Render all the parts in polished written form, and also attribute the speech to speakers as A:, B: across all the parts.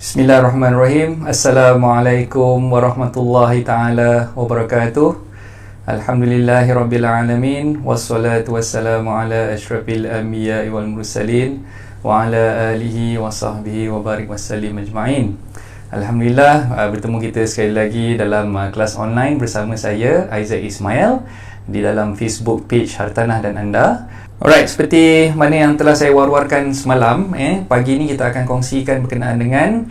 A: Bismillahirrahmanirrahim. Assalamualaikum warahmatullahi ta'ala wabarakatuh. Alhamdulillahirrabbilalamin. Wassalatu wassalamu ala ashrafil anbiya wal mursalin wa ala alihi wa sahbihi wa barik wassalim ajma'in. Alhamdulillah, bertemu kita sekali lagi dalam kelas online bersama saya Aizat Ismail di dalam Facebook page Hartanah dan Anda. Alright, seperti mana yang telah saya war-warkan semalam, pagi ni kita akan kongsikan berkenaan dengan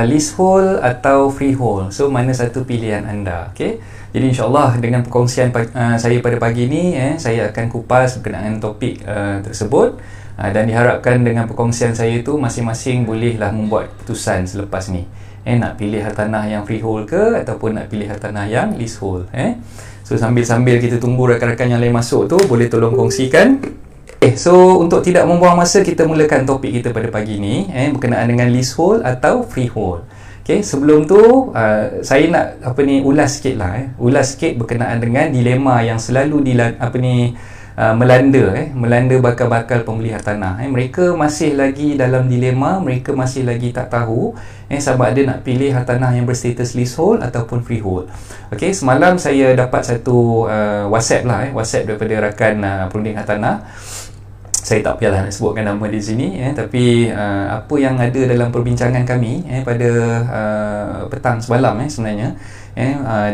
A: leasehold atau freehold. So, mana satu pilihan anda? Okay? Jadi insyaAllah dengan perkongsian saya pada pagi ni, saya akan kupas berkenaan topik tersebut, dan diharapkan dengan perkongsian saya itu masing-masing bolehlah membuat keputusan selepas ni. Nak pilih hartanah yang freehold ke ataupun nak pilih hartanah yang leasehold. So sambil-sambil kita tunggu rakan-rakan yang lain masuk tu, boleh tolong kongsikan. So untuk tidak membuang masa, kita mulakan topik kita pada pagi ni, berkenaan dengan leasehold atau freehold. Sebelum tu saya nak ulas sikit lah, ulas sikit berkenaan dengan dilema yang selalu melanda bakal-bakal pembeli hartanah. Mereka masih lagi dalam dilema, mereka masih lagi tak tahu sama ada nak pilih hartanah yang berstatus leasehold ataupun freehold. Semalam saya dapat satu WhatsApp lah, WhatsApp daripada rakan perunding hartanah. Saya tak payahlah nak sebutkan nama di sini, tapi apa yang ada dalam perbincangan kami pada petang semalam sebenarnya,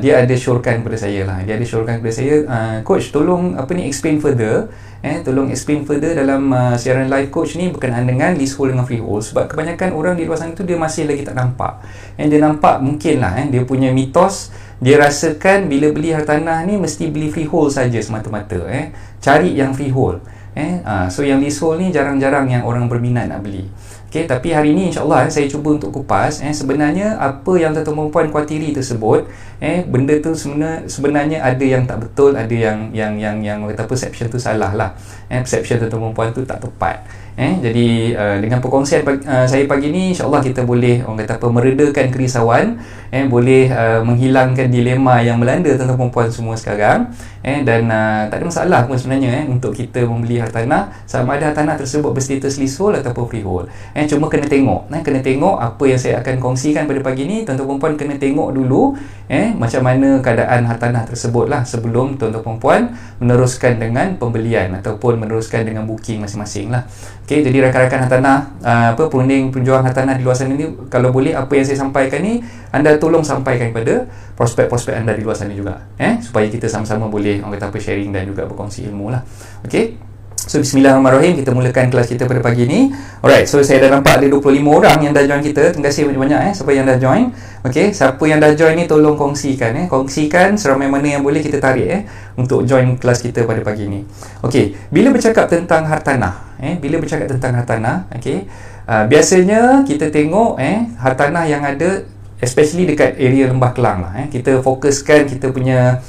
A: dia ada syorkan kepada saya lah. Dia ada syorkan kepada saya, coach tolong explain further, tolong explain further dalam siaran live coach ni berkenaan dengan leasehold dengan freehold. Sebab kebanyakan orang di luar sana tu dia masih lagi tak nampak. Dia nampak mungkin lah, dia punya mitos, dia rasakan bila beli hartanah ni mesti beli freehold saja semata-mata, cari yang freehold. So yang leasehold ni jarang-jarang yang orang berminat nak beli. Tapi hari ni insyaAllah saya cuba untuk kupas sebenarnya apa yang tuan-tuan puan kuatiri tersebut. Benda tu sebenarnya ada yang tak betul, ada yang kata perception tu salah lah. Perception tuan-tuan puan tu tak tepat. Jadi dengan perkongsian saya pagi ni, insyaAllah kita boleh meredakan kerisauan, boleh menghilangkan dilema yang melanda tuan-tuan puan semua sekarang, dan tak ada masalah pun sebenarnya untuk kita membeli hartanah, sama ada hartanah tersebut berstatus leasehold ataupun freehold. Cuma kena tengok apa yang saya akan kongsikan pada pagi ni. Tuan-tuan puan kena tengok dulu macam mana keadaan hartanah tersebut lah sebelum tuan-tuan puan meneruskan dengan pembelian ataupun meneruskan dengan booking masing-masing lah. Jadi rakan-rakan hartanah, perunding penjual hartanah di luar sana ni, kalau boleh apa yang saya sampaikan ni anda tolong sampaikan kepada prospek-prospek anda di luar sana juga, supaya kita sama-sama boleh sharing dan juga berkongsi ilmu lah. So bismillahirrahmanirrahim, kita mulakan kelas kita pada pagi ni. Alright, so saya dah nampak ada 25 orang yang dah join kita. Terima kasih banyak-banyak siapa yang dah join. Siapa yang dah join ni tolong kongsikan, kongsikan seramai mana yang boleh kita tarik untuk join kelas kita pada pagi ni. Bila bercakap tentang hartanah, biasanya kita tengok hartanah yang ada especially dekat area Lembah Kelang lah. Kita fokuskan kita punya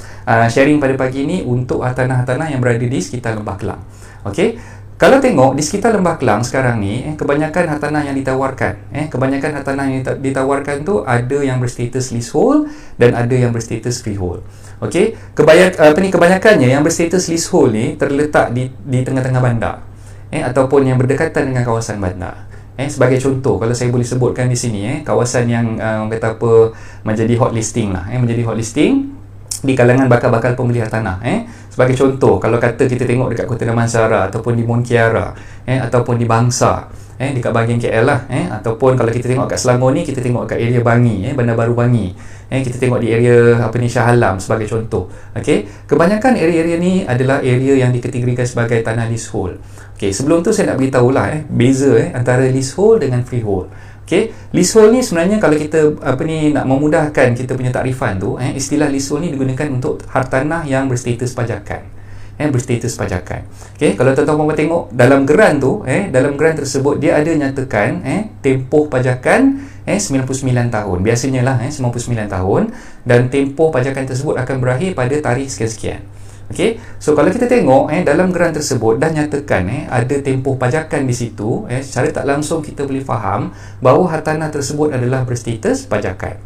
A: sharing pada pagi ni untuk hartanah-hartanah yang berada di sekitar Lembah Kelang. Kalau tengok di sekitar Lembah Kelang sekarang ni, kebanyakan hartanah yang ditawarkan, ditawarkan tu ada yang berstatus leasehold dan ada yang berstatus freehold. Kebanyakannya yang berstatus leasehold ni terletak di tengah-tengah bandar, ataupun yang berdekatan dengan kawasan bandar. Sebagai contoh, kalau saya boleh sebutkan di sini, kawasan yang menjadi hot listing lah, menjadi hot listing di kalangan bakal-bakal pembeli hartanah. Sebagai contoh, kalau kata kita tengok dekat Kota Damansara ataupun di Montiara, ataupun di Bangsa, dekat bahagian KL lah, ataupun kalau kita tengok kat Selangor ni, kita tengok kat area Bangi, Bandar Baru Bangi, kita tengok di area Shah Alam sebagai contoh. Kebanyakan area-area ni adalah area yang dikategorikan sebagai tanah leasehold. Sebelum tu saya nak beritahu lah beza antara leasehold dengan freehold. Leasehold ni sebenarnya kalau kita nak memudahkan kita punya takrifan tu, istilah leasehold ni digunakan untuk hartanah yang berstatus pajakan. Kalau tuan-tuan tengok dalam geran tu, dalam geran tersebut dia ada nyatakan tempoh pajakan 99 tahun. Biasanya lah 99 tahun, dan tempoh pajakan tersebut akan berakhir pada tarikh sekian-sekian. So kalau kita tengok dalam geran tersebut dah nyatakan ada tempoh pajakan di situ, secara tak langsung kita boleh faham bahawa hartanah tersebut adalah berstatus pajakan.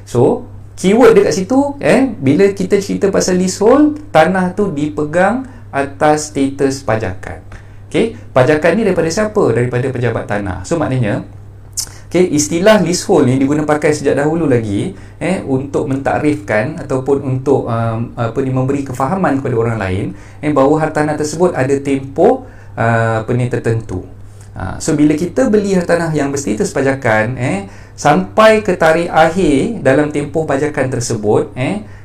A: So keyword dekat situ, bila kita cerita pasal leasehold, tanah tu dipegang atas status pajakan. Pajakan ni daripada siapa? Daripada pejabat tanah. So maknanya Okay, istilah leasehold ni diguna pakai sejak dahulu lagi untuk mentakrifkan ataupun untuk memberi kefahaman kepada orang lain bahawa hartanah tersebut ada tempoh tertentu. So bila kita beli hartanah yang berstatus pajakan sampai ke tarikh akhir dalam tempoh pajakan tersebut,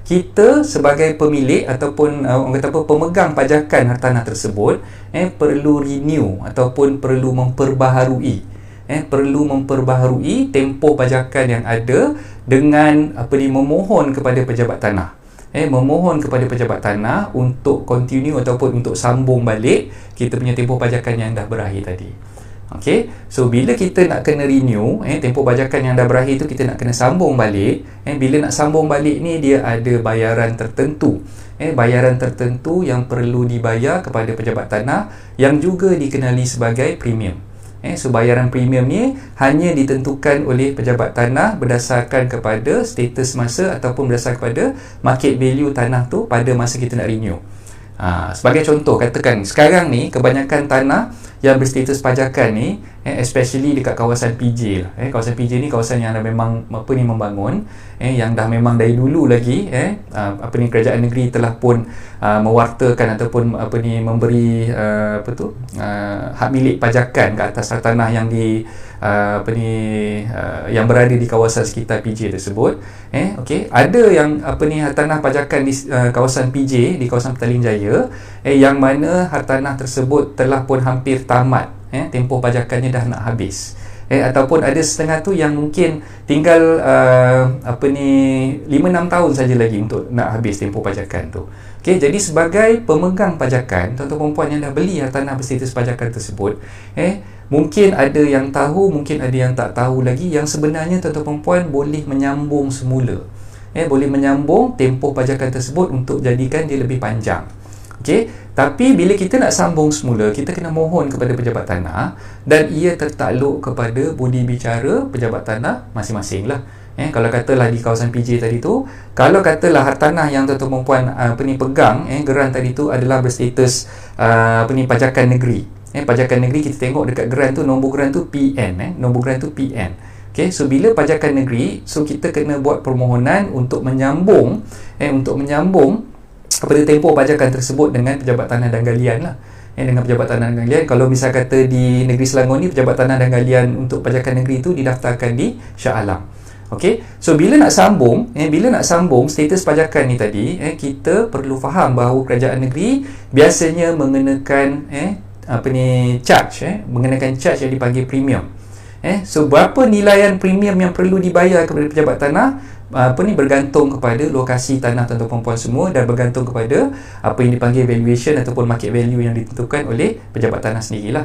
A: kita sebagai pemilik ataupun orang kata apa, pemegang pajakan hartanah tersebut perlu renew ataupun perlu memperbaharui tempoh pajakan yang ada dengan memohon kepada pejabat tanah. Memohon kepada pejabat tanah untuk continue ataupun untuk sambung balik kita punya tempoh pajakan yang dah berakhir tadi. Okey, so bila kita nak kena renew tempoh pajakan yang dah berakhir tu, kita nak kena sambung balik. Bila nak sambung balik ni, dia ada bayaran tertentu. Bayaran tertentu yang perlu dibayar kepada pejabat tanah yang juga dikenali sebagai premium. So bayaran premium ni hanya ditentukan oleh pejabat tanah berdasarkan kepada status masa ataupun berdasarkan kepada market value tanah tu pada masa kita nak renew. Sebagai contoh, katakan sekarang ni kebanyakan tanah yang berstatus pajakan ni especially dekat kawasan PJ lah. Kawasan PJ ni kawasan yang dah memang membangun, yang dah memang dari dulu lagi kerajaan negeri telah pun mewartakan ataupun memberi hak milik pajakan ke atas tanah yang yang berada di kawasan sekitar PJ tersebut. Okey, ada yang hartanah pajakan di kawasan PJ, di kawasan Petaling Jaya, yang mana hartanah tersebut telah pun hampir tamat, tempoh pajakannya dah nak habis. Ataupun ada setengah tu yang mungkin tinggal 5-6 tahun saja lagi untuk nak habis tempoh pajakan tu. Okey, jadi sebagai pemegang pajakan, tuan-tuan perempuan yang dah beli hartanah berstatus pajakan tersebut, mungkin ada yang tahu, mungkin ada yang tak tahu lagi, yang sebenarnya tuan-tuan perempuan boleh menyambung semula. Boleh menyambung tempoh pajakan tersebut untuk jadikan dia lebih panjang. Okey, tapi bila kita nak sambung semula, kita kena mohon kepada pejabat tanah dan ia tertakluk kepada budi bicara pejabat tanah masing-masing lah. Kalau katalah di kawasan PJ tadi tu, kalau katalah hartanah yang tuan-tuan perempuan pegang geran tadi tu adalah berstatus pajakan negeri. Pajakan negeri, kita tengok dekat geran tu, nombor geran tu PN, nombor geran tu PN. Okay, so bila pajakan negeri, so kita kena buat permohonan untuk menyambung kepada tempoh pajakan tersebut dengan pejabat tanah dan galian lah. Dengan pejabat tanah dan galian. Kalau misal kata di negeri Selangor ni, pejabat tanah dan galian untuk pajakan negeri itu didaftarkan di Shah Alam. Okey, so bila nak sambung status pajakan ni tadi, kita perlu faham bahawa kerajaan negeri biasanya mengenakan mengenakan charge yang dipanggil premium. So berapa nilaian premium yang perlu dibayar kepada pejabat tanah bergantung kepada lokasi tanah tuan-tuan perempuan semua dan bergantung kepada apa yang dipanggil valuation ataupun market value yang ditentukan oleh pejabat tanah sendirilah.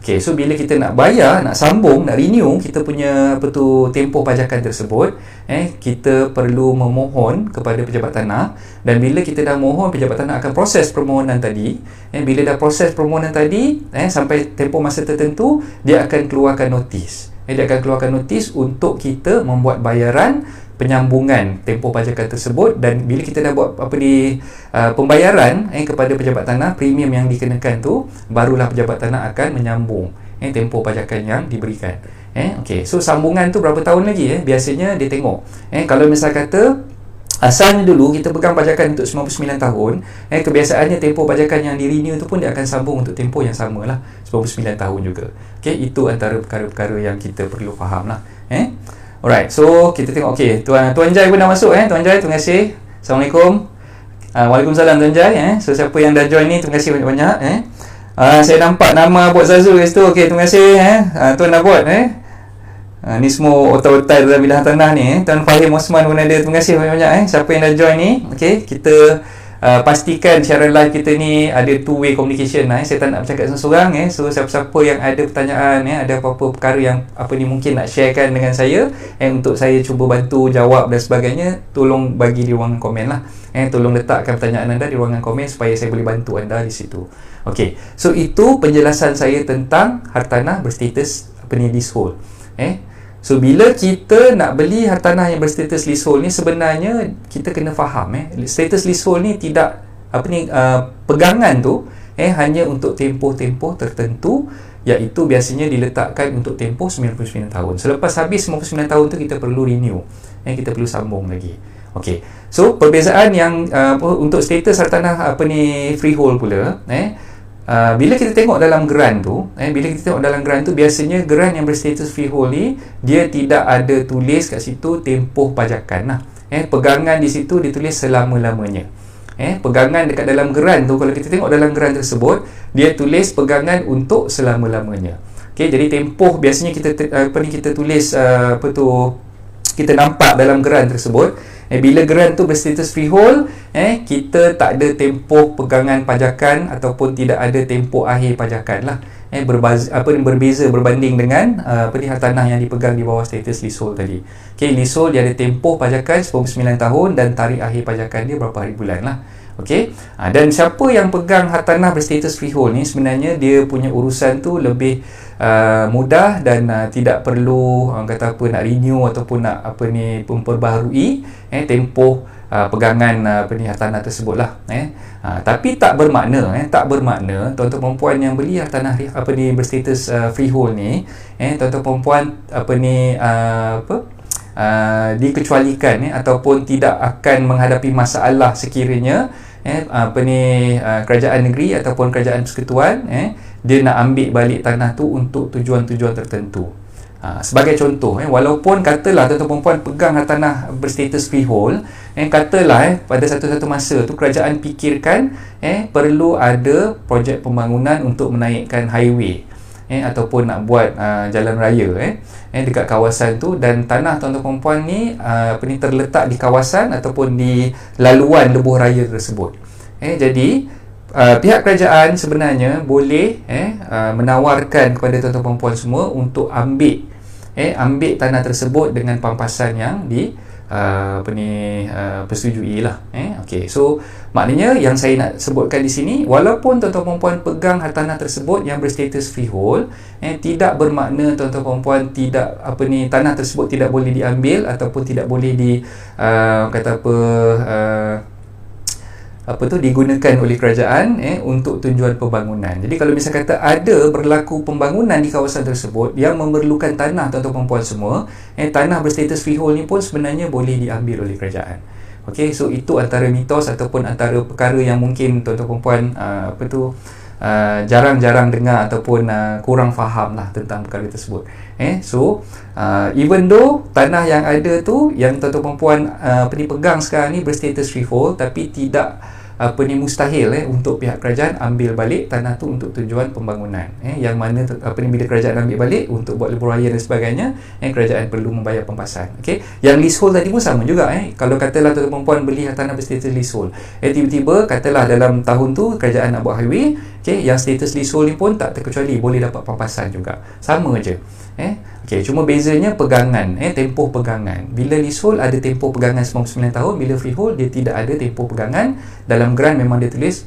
A: Okey, so bila kita nak bayar, nak sambung, nak renew kita punya tempoh pajakan tersebut, kita perlu memohon kepada pejabat tanah, dan bila kita dah mohon, pejabat tanah akan proses permohonan tadi. Bila dah proses permohonan tadi sampai tempoh masa tertentu, dia akan keluarkan notis. Dia akan keluarkan notis untuk kita membuat bayaran penyambungan tempoh pajakan tersebut, dan bila kita dah buat pembayaran kepada pejabat tanah, premium yang dikenakan tu, barulah pejabat tanah akan menyambung tempoh pajakan yang diberikan. Okey, so sambungan tu berapa tahun lagi? Biasanya dia tengok. Kalau misal kata asalnya dulu kita pegang pajakan untuk 99 tahun, kebiasaannya tempoh pajakan yang di renew tu pun dia akan sambung untuk tempoh yang samalah, 99 tahun juga. Okey, itu antara perkara-perkara yang kita perlu faham lah. Alright, so kita tengok. Okey, Tuan Jai pun dah masuk. Tuan Jai, terima kasih. Assalamualaikum. Waalaikumsalam Tuan Jai. So siapa yang dah join ni, terima kasih banyak-banyak. Saya nampak nama Bot Zazul kat situ. Okey, terima kasih. Tuan dah buat. Ni semua otak-otak dalam bidang tanah ni. Tuan Fahim Osman pun ada. Terima kasih banyak-banyak. Siapa yang dah join ni. Okey, kita pastikan siaran live kita ni ada two-way communication. Saya tak nak bercakap seorang-seorang. So siapa-siapa yang ada pertanyaan, ada apa-apa perkara yang mungkin nak sharekan dengan saya, untuk saya cuba bantu jawab dan sebagainya, tolong bagi di ruangan komen lah. Tolong letakkan pertanyaan anda di ruangan komen supaya saya boleh bantu anda di situ. Okey, so itu penjelasan saya tentang hartanah berstatus leasehold. So bila kita nak beli hartanah yang berstatus leasehold ni, sebenarnya kita kena faham status leasehold ni tidak pegangan tu hanya untuk tempoh-tempoh tertentu iaitu biasanya diletakkan untuk tempoh 99 tahun. Selepas habis 99 tahun tu kita perlu renew, kita perlu sambung lagi. Okey. So perbezaan yang untuk status hartanah freehold pula, bila kita tengok dalam grant tu, biasanya grant yang berstatus freehold ni dia tidak ada tulis kat situ tempoh pajakan lah. Pegangan di situ ditulis selama-lamanya. Pegangan dekat dalam grant tu, kalau kita tengok dalam grant tersebut, dia tulis pegangan untuk selama-lamanya. Okey, jadi tempoh biasanya kita tulis kita nampak dalam grant tersebut, bila grant tu berstatus freehold, kita tak ada tempoh pegangan pajakan ataupun tidak ada tempoh akhir pajakan lah. Berbeza berbanding dengan hartanah yang dipegang di bawah status leasehold tadi. Okey, leasehold dia ada tempoh pajakan 99 tahun dan tarikh akhir pajakan dia berapa hari bulan lah. Okey, dan siapa yang pegang hartanah berstatus freehold ni sebenarnya dia punya urusan tu lebih mudah dan tidak perlu nak renew ataupun nak memperbaharui tempoh pegangan hartanah tersebut lah. Tapi tak bermakna tuan-tuan perempuan yang beli hartanah berstatus freehold ni, tuan-tuan perempuan dikecualikan ataupun tidak akan menghadapi masalah sekiranya kerajaan negeri ataupun kerajaan persekutuan dia nak ambil balik tanah tu untuk tujuan-tujuan tertentu. Sebagai contoh, walaupun katalah tuan-tuan perempuan pegang hartanah berstatus freehold, katalah pada satu-satu masa tu kerajaan fikirkan perlu ada projek pembangunan untuk menaikkan highway ataupun nak buat jalan raya dekat kawasan tu, dan tanah tuan-tuan perempuan ni terletak di kawasan ataupun di laluan lebuh raya tersebut. Jadi pihak kerajaan sebenarnya boleh menawarkan kepada tuan-tuan perempuan semua untuk ambil tanah tersebut dengan pampasan yang persetujui lah. Okey, so maknanya yang saya nak sebutkan di sini, walaupun tuan-tuan perempuan pegang hartanah tersebut yang berstatus freehold, tidak bermakna tuan-tuan perempuan tidak tanah tersebut tidak boleh diambil ataupun tidak boleh digunakan oleh kerajaan untuk tujuan pembangunan. Jadi kalau misalnya kata ada berlaku pembangunan di kawasan tersebut yang memerlukan tanah tuan-tuan perempuan semua, tanah berstatus freehold ni pun sebenarnya boleh diambil oleh kerajaan. Okey, so itu antara mitos ataupun antara perkara yang mungkin tuan-tuan perempuan jarang-jarang dengar ataupun kurang faham lah tentang perkara tersebut. So even though tanah yang ada tu yang tuan-tuan perempuan pegang sekarang ni berstatus freehold, tapi tidak mustahil untuk pihak kerajaan ambil balik tanah tu untuk tujuan pembangunan. Yang mana bila kerajaan ambil balik untuk buat lebuh raya dan sebagainya, kerajaan perlu membayar pampasan. Okey, yang leasehold tadi pun sama juga. Kalau katalah tuan-tuan perempuan beli tanah berstatus leasehold, tiba-tiba katalah dalam tahun tu kerajaan nak buat highway, yang status leasehold ni pun tak terkecuali boleh dapat pampasan juga. Sama je. Okey, cuma bezanya pegangan, tempoh pegangan. Bila leasehold ada tempoh pegangan 99 tahun, bila freehold dia tidak ada tempoh pegangan. Dalam grant memang dia tulis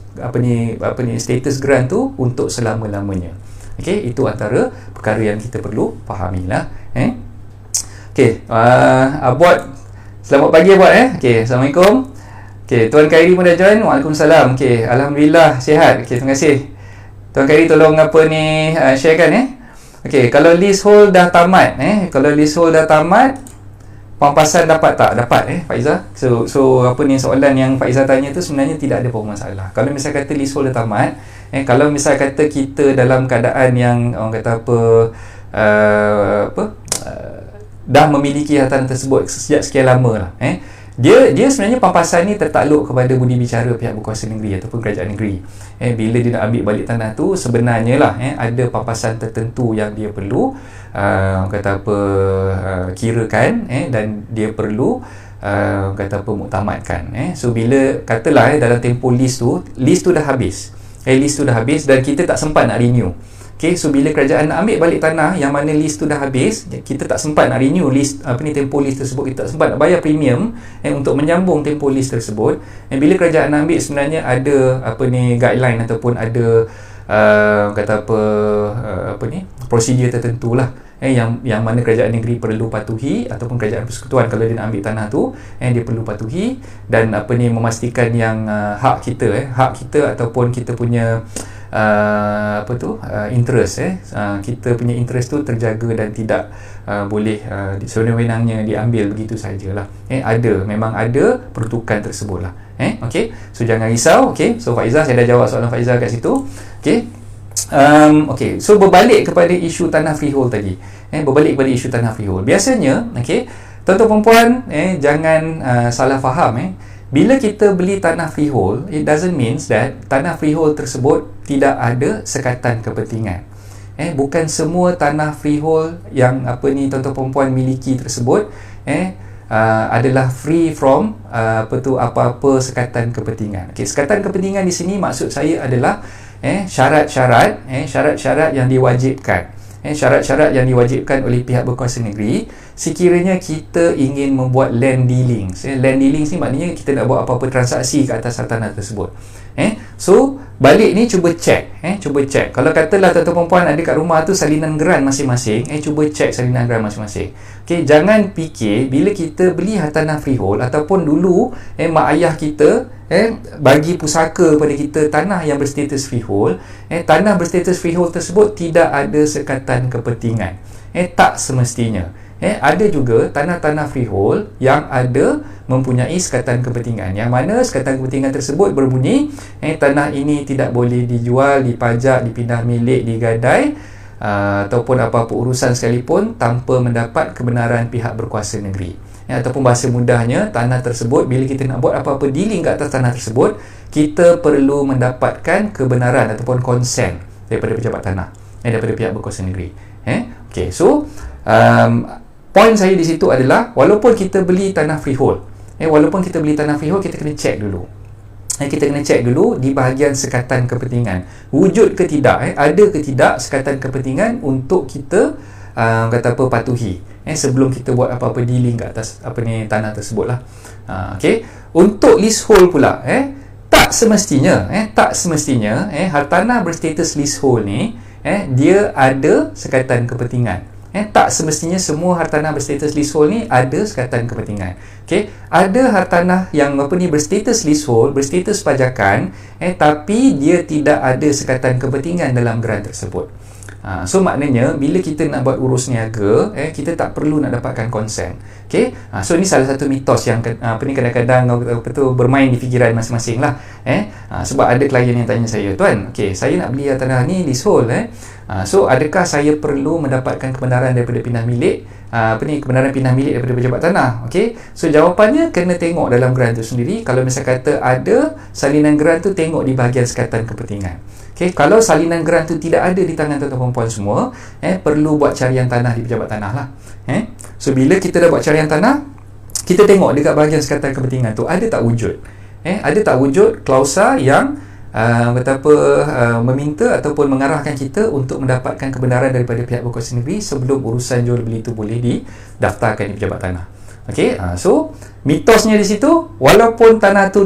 A: status grant tu untuk selama-lamanya. Okey, itu antara perkara yang kita perlu fahamilah. Okey, Abot, selamat pagi Abot. Okey, Assalamualaikum. Okey, Tuan Khairi pun dah join. Waalaikumsalam. Okey, alhamdulillah sihat. Okey, terima kasih. Tuan Khairi tolong sharekan Okey, kalau leasehold dah tamat, pampasan dapat tak? Dapat Faizah. So soalan yang Faizah tanya tu sebenarnya tidak ada apa masalah. Kalau misal kata leasehold dah tamat, kalau misal kata kita dalam keadaan yang orang kata dah memiliki hartanah tersebut sejak sekian lama lah, dia sebenarnya pampasan ni tertakluk kepada budi bicara pihak berkuasa negeri ataupun kerajaan negeri. Bila dia nak ambil balik tanah tu, sebenarnya lah ada pampasan tertentu yang dia perlu kirakan dan dia perlu muktamadkan. So bila katalah dalam tempoh list tu dah habis. List tu dah habis dan kita tak sempat nak renew. Okay, so bila kerajaan nak ambil balik tanah yang mana list tu dah habis, kita tak sempat nak renew list tempoh list tersebut, kita tak sempat nak bayar premium untuk menyambung tempoh list tersebut. Bila kerajaan nak ambil, sebenarnya ada guideline ataupun ada prosedur tertentu lah yang mana kerajaan negeri perlu patuhi ataupun kerajaan persekutuan kalau dia nak ambil tanah tu dia perlu patuhi dan memastikan yang hak kita ataupun kita punya interest, kita punya interest tu terjaga dan tidak boleh sewenang-wenangnya diambil begitu sajalah. Memang ada peruntukan tersebut lah. Okey, so jangan risau. Okey, so Faizah, saya dah jawab soalan Faizah kat situ. Okey. Okey, so berbalik kepada isu tanah freehold tadi. Berbalik kepada isu tanah freehold. Biasanya, okey, tuan-tuan perempuan, jangan salah faham. Bila kita beli tanah freehold, it doesn't means that tanah freehold tersebut tidak ada sekatan kepentingan. Bukan semua tanah freehold yang tuan-tuan perempuan miliki tersebut adalah free from apa-apa sekatan kepentingan. Okey, sekatan kepentingan di sini maksud saya adalah syarat-syarat yang diwajibkan. Syarat-syarat yang diwajibkan oleh pihak berkuasa negeri sekiranya kita ingin membuat land dealings. Land dealings ni maknanya kita nak buat apa-apa transaksi ke atas tanah tersebut. So balik ni cuba check. Kalau katalah tuan-tuan perempuan ada kat rumah tu salinan geran masing-masing, cuba check salinan geran masing-masing. Okey, jangan fikir bila kita beli hartanah freehold ataupun dulu mak ayah kita bagi pusaka kepada kita tanah yang berstatus freehold, tanah berstatus freehold tersebut tidak ada sekatan kepentingan. Tak semestinya. Ada juga tanah-tanah freehold yang ada mempunyai sekatan kepentingan, yang mana sekatan kepentingan tersebut berbunyi tanah ini tidak boleh dijual, dipajak, dipindah milik, digadai ataupun apa-apa urusan sekalipun tanpa mendapat kebenaran pihak berkuasa negeri. Ataupun bahasa mudahnya, tanah tersebut bila kita nak buat apa-apa dealing kat atas tanah tersebut, kita perlu mendapatkan kebenaran ataupun konsen daripada pejabat tanah, daripada pihak berkuasa negeri. Okey, so poin saya di situ adalah walaupun kita beli tanah freehold, kita kena check dulu. Kita kena check dulu di bahagian sekatan kepentingan. Wujud ke tidak, ada ke tidak sekatan kepentingan untuk kita patuhi sebelum kita buat apa-apa dealing kat atas tanah tersebut lah. Okey, untuk leasehold pula, tak semestinya hartanah berstatus leasehold ni dia ada sekatan kepentingan. Tak semestinya semua hartanah berstatus leasehold ni ada sekatan kepentingan. Okey, ada hartanah yang berstatus leasehold, berstatus pajakan, tapi dia tidak ada sekatan kepentingan dalam geran tersebut. So maknanya bila kita nak buat urus niaga, kita tak perlu nak dapatkan konsen. Okey, so ini salah satu mitos yang kadang-kadang bermain di fikiran masing-masing lah. Sebab ada klien yang tanya saya, tuan, okey, saya nak beli tanah ni leasehold, so adakah saya perlu mendapatkan kebenaran daripada pindah milik, kebenaran pindah milik daripada pejabat tanah? Okey, so jawapannya kena tengok dalam geran tu sendiri. Kalau misal kata ada salinan geran tu, tengok di bahagian sekatan kepentingan. Okey, kalau salinan geran tu tidak ada di tangan tuan-tuan perempuan semua, perlu buat carian tanah di pejabat tanah lah. So bila kita dah buat carian tanah, kita tengok dekat bahagian sekatan kepentingan tu ada tak wujud, ada tak wujud klausa yang meminta ataupun mengarahkan kita untuk mendapatkan kebenaran daripada pihak berkuasa negeri sebelum urusan jual beli itu boleh didaftarkan di pejabat tanah. Okey, so mitosnya di situ, walaupun tanah tu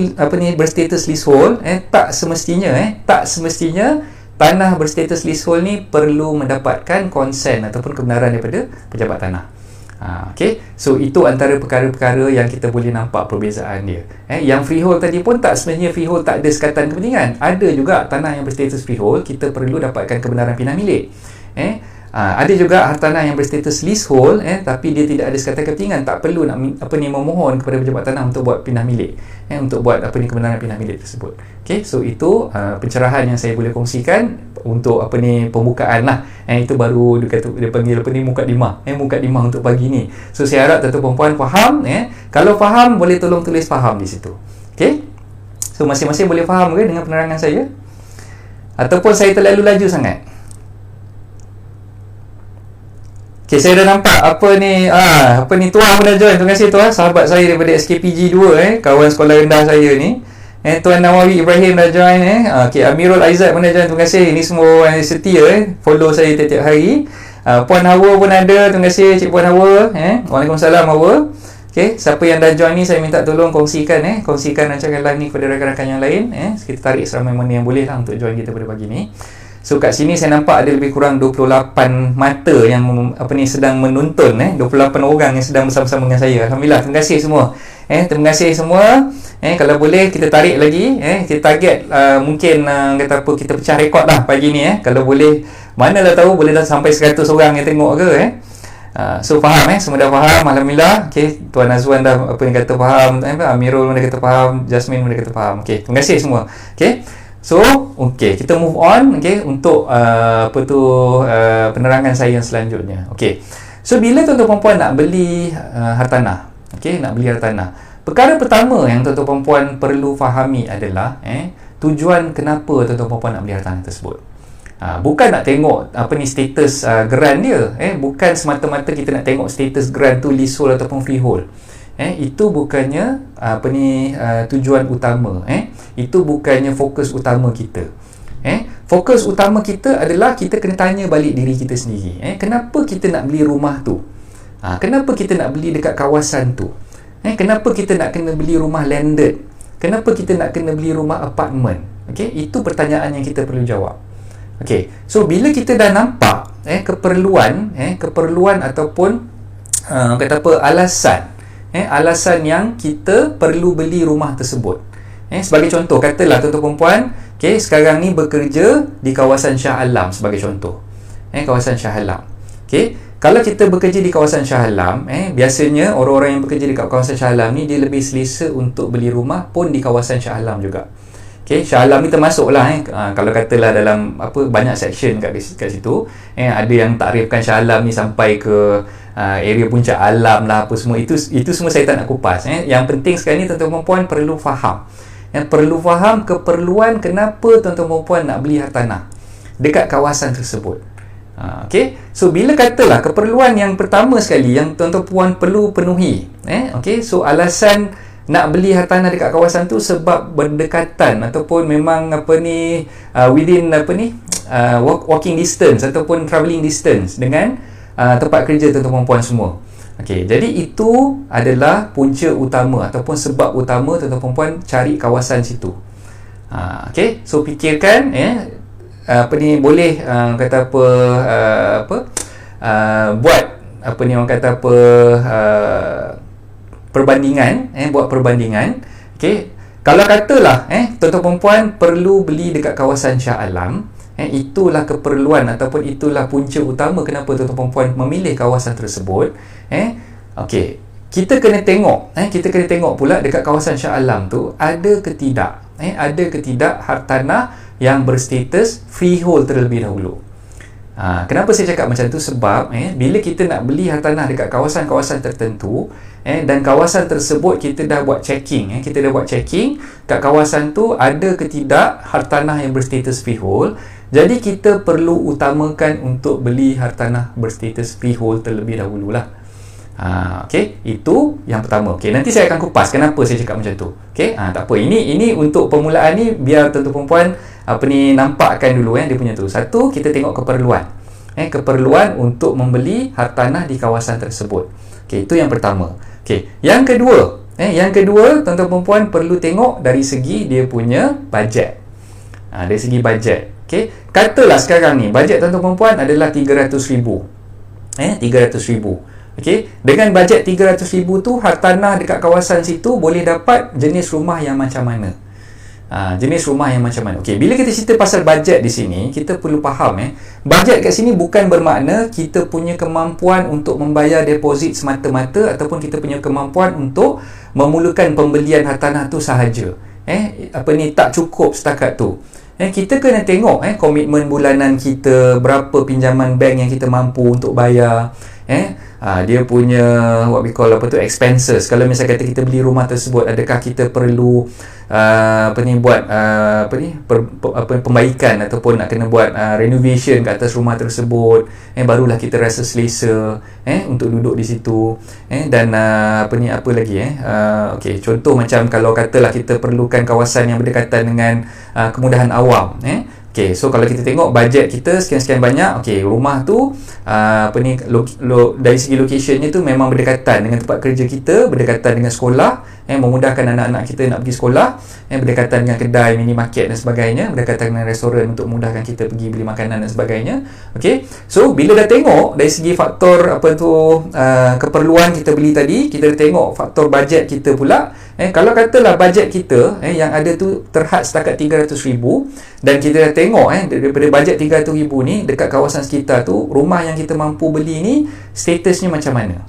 A: berstatus leasehold, tak semestinya tanah berstatus leasehold ni perlu mendapatkan konsen ataupun kebenaran daripada pejabat tanah. Okey, so itu antara perkara-perkara yang kita boleh nampak perbezaan dia. Yang freehold tadi pun tak semestinya freehold tak ada sekatan kepentingan. Ada juga tanah yang berstatus freehold kita perlu dapatkan kebenaran pindah milik. Ada juga hartanah yang berstatus leasehold, tapi dia tidak ada sekatan kepentingan, tak perlu nak memohon kepada pejabat tanah untuk buat pindah milik, untuk buat kebenaran pindah milik tersebut. Okey, so itu pencerahan yang saya boleh kongsikan untuk pembukaan lah. Itu baru dia panggil mukadimah untuk pagi ni. So saya harap tuan-tuan perempuan faham. Kalau faham, boleh tolong tulis faham di situ. Okey, so masing-masing boleh faham ke dengan penerangan saya, ataupun saya terlalu laju sangat? Okay, saya dah nampak Tuan pun dah join. Terima kasih Tuan, sahabat saya daripada SKPG 2, kawan sekolah rendah saya ni. Tuan Nawawi Ibrahim dah join. Okay, Amirul Aizat pun dah join. Terima kasih. Ini semua orang setia follow saya tiap-tiap hari. Puan Hawa pun ada. Terima kasih Cik Puan Hawa. Waalaikumsalam Hawa. Okay, siapa yang dah join ni saya minta tolong kongsikan kongsikan rancangan live ni kepada rakan-rakan yang lain. Kita tarik seramai mana yang boleh lah untuk join kita pada pagi ni. So kat sini saya nampak ada lebih kurang 28 mata yang sedang menonton, 28 orang yang sedang bersama-sama dengan saya. Alhamdulillah, terima kasih semua. Terima kasih semua. Kalau boleh kita tarik lagi, kita target mungkin kata apa, kita pecah rekod lah pagi ni. Kalau boleh, manalah tahu boleh dah sampai 100 orang yang tengok ke. So faham, semua dah faham, alhamdulillah. Okey, Tuan Azwan dah apa yang kata faham, Amirul pun dah kata faham, Jasmine pun dah kata faham. Okey, terima kasih semua. Okey, so kita move on untuk penerangan saya yang selanjutnya. Okey, so bila tuan-tuan perempuan nak beli hartanah, nak beli hartanah, perkara pertama yang tuan-tuan perempuan perlu fahami adalah tujuan kenapa tuan-tuan perempuan nak beli hartanah tersebut. Bukan nak tengok status geran dia, bukan semata-mata kita nak tengok status geran tu leasehold ataupun freehold. Itu bukannya tujuan utama, itu bukannya fokus utama kita. Fokus utama kita adalah kita kena tanya balik diri kita sendiri, kenapa kita nak beli rumah tu, kenapa kita nak beli dekat kawasan tu, kenapa kita nak kena beli rumah landed, kenapa kita nak kena beli rumah apartment. Itu pertanyaan yang kita perlu jawab. So bila kita dah nampak keperluan ataupun alasan yang kita perlu beli rumah tersebut. Sebagai contoh, katalah tuan-tuan perempuan sekarang ni bekerja di kawasan Shah Alam sebagai contoh. Kawasan Shah Alam. Kalau kita bekerja di kawasan Shah Alam, biasanya orang-orang yang bekerja di kawasan Shah Alam ni dia lebih selesa untuk beli rumah pun di kawasan Shah Alam juga. Shah Alam ni termasuklah kalau katalah dalam banyak section kat situ, ada yang takrifkan Shah Alam ni sampai ke area Puncak Alam lah, apa semua itu semua saya tak nak kupas. Yang penting sekarang ni tuan-tuan perempuan perlu faham. Perlu faham keperluan kenapa tuan-tuan perempuan nak beli hartanah dekat kawasan tersebut. So bila katalah keperluan yang pertama sekali yang tuan-tuan perempuan perlu penuhi, so alasan nak beli hartanah dekat kawasan tu sebab berdekatan ataupun memang within walking distance ataupun travelling distance dengan tempat kerja tuan-tuan perempuan semua. Jadi itu adalah punca utama ataupun sebab utama tuan-tuan perempuan cari kawasan situ. So fikirkan boleh buat perbandingan, buat perbandingan. Kalau katalah tuan-tuan perempuan perlu beli dekat kawasan Shah Alam, itulah keperluan ataupun itulah punca utama kenapa tuan-tuan perempuan memilih kawasan tersebut. Kita kena tengok pula dekat kawasan Shah Alam tu ada ke tidak hartanah yang berstatus freehold terlebih dahulu. Kenapa saya cakap macam tu? Sebab bila kita nak beli hartanah dekat kawasan-kawasan tertentu, dan kawasan tersebut kita dah buat checking, kat kawasan tu ada ke tidak hartanah yang berstatus freehold. Jadi kita perlu utamakan untuk beli hartanah berstatus freehold terlebih dahululah. Itu yang pertama. Nanti saya akan kupas kenapa saya cakap macam tu. Tak apa, ini untuk permulaan ni biar tuan-tuan perempuan nampakkan dulu dia punya tu. Satu, kita tengok keperluan. Keperluan untuk membeli hartanah di kawasan tersebut. Itu yang pertama. Yang kedua, tuan-tuan perempuan perlu tengok dari segi dia punya bajet. Dari segi bajet. Katalah sekarang ni bajet tuan-tuan perempuan adalah 300,000. 300,000. Dengan bajet 300,000 tu, hartanah dekat kawasan situ boleh dapat jenis rumah yang macam mana? Bila kita cerita pasal bajet di sini, kita perlu faham bajet kat sini bukan bermakna kita punya kemampuan untuk membayar deposit semata-mata ataupun kita punya kemampuan untuk memulakan pembelian hartanah tu sahaja. Tak cukup setakat tu. Kita kena tengok komitmen bulanan kita, berapa pinjaman bank yang kita mampu untuk bayar, dia punya expenses. Kalau misalnya kata kita beli rumah tersebut, adakah kita perlu buat pembaikan ataupun nak kena buat renovation kat atas rumah tersebut, barulah kita rasa selesa untuk duduk di situ. Dan contoh macam kalau katalah kita perlukan kawasan yang berdekatan dengan kemudahan awam. So kalau kita tengok bajet kita sekian-sekian banyak, rumah tu dari segi locationnya tu memang berdekatan dengan tempat kerja kita, berdekatan dengan sekolah, memudahkan anak-anak kita nak pergi sekolah, berdekatan dengan kedai, minimarket dan sebagainya, berdekatan dengan restoran untuk memudahkan kita pergi beli makanan dan sebagainya. Okey, so bila dah tengok dari segi faktor keperluan kita beli tadi, kita dah tengok faktor bajet kita pula. Kalau katalah bajet kita yang ada tu terhad setakat 300,000 dan kita dah tengok daripada bajet 300,000 ni dekat kawasan sekitar tu, rumah yang kita mampu beli ni statusnya macam mana?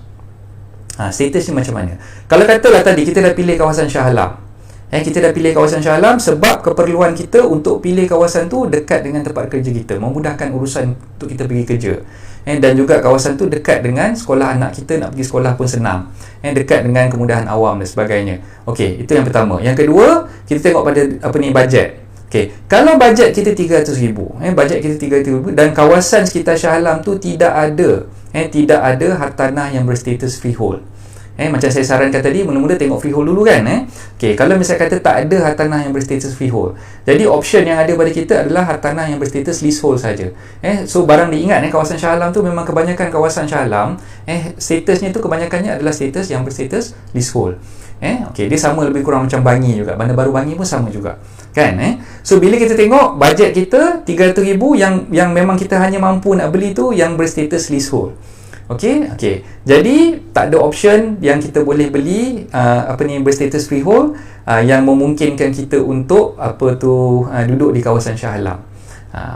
A: Statusnya macam mana? Kalau katalah tadi kita dah pilih kawasan Shah Alam, kita dah pilih kawasan Shah Alam sebab keperluan kita untuk pilih kawasan tu dekat dengan tempat kerja kita, memudahkan urusan untuk kita pergi kerja. Dan juga kawasan tu dekat dengan sekolah anak kita, nak pergi sekolah pun senang, dekat dengan kemudahan awam dan sebagainya. Okey, itu yang pertama. Yang kedua, kita tengok pada bajet. Okey, kalau bajet kita 300,000, bajet kita 300,000 dan kawasan sekitar Shah Alam tu tidak ada hartanah yang berstatus freehold. Macam saya sarankan tadi, mula-mula tengok freehold dulu kan. Okey, kalau misalnya kata tak ada hartanah yang berstatus freehold, jadi option yang ada pada kita adalah hartanah yang berstatus leasehold saja. So barang diingat, kawasan Shah Alam tu memang kebanyakan kawasan Shah Alam, statusnya tu kebanyakannya adalah status yang berstatus leasehold. Okey, dia sama lebih kurang macam Bangi juga. Bandar Baru Bangi pun sama juga. Kan? So bila kita tengok bajet kita 300,000 yang memang kita hanya mampu nak beli tu yang berstatus leasehold. Okey. Jadi tak ada option yang kita boleh beli berstatus freehold yang memungkinkan kita untuk duduk di kawasan Shah Alam.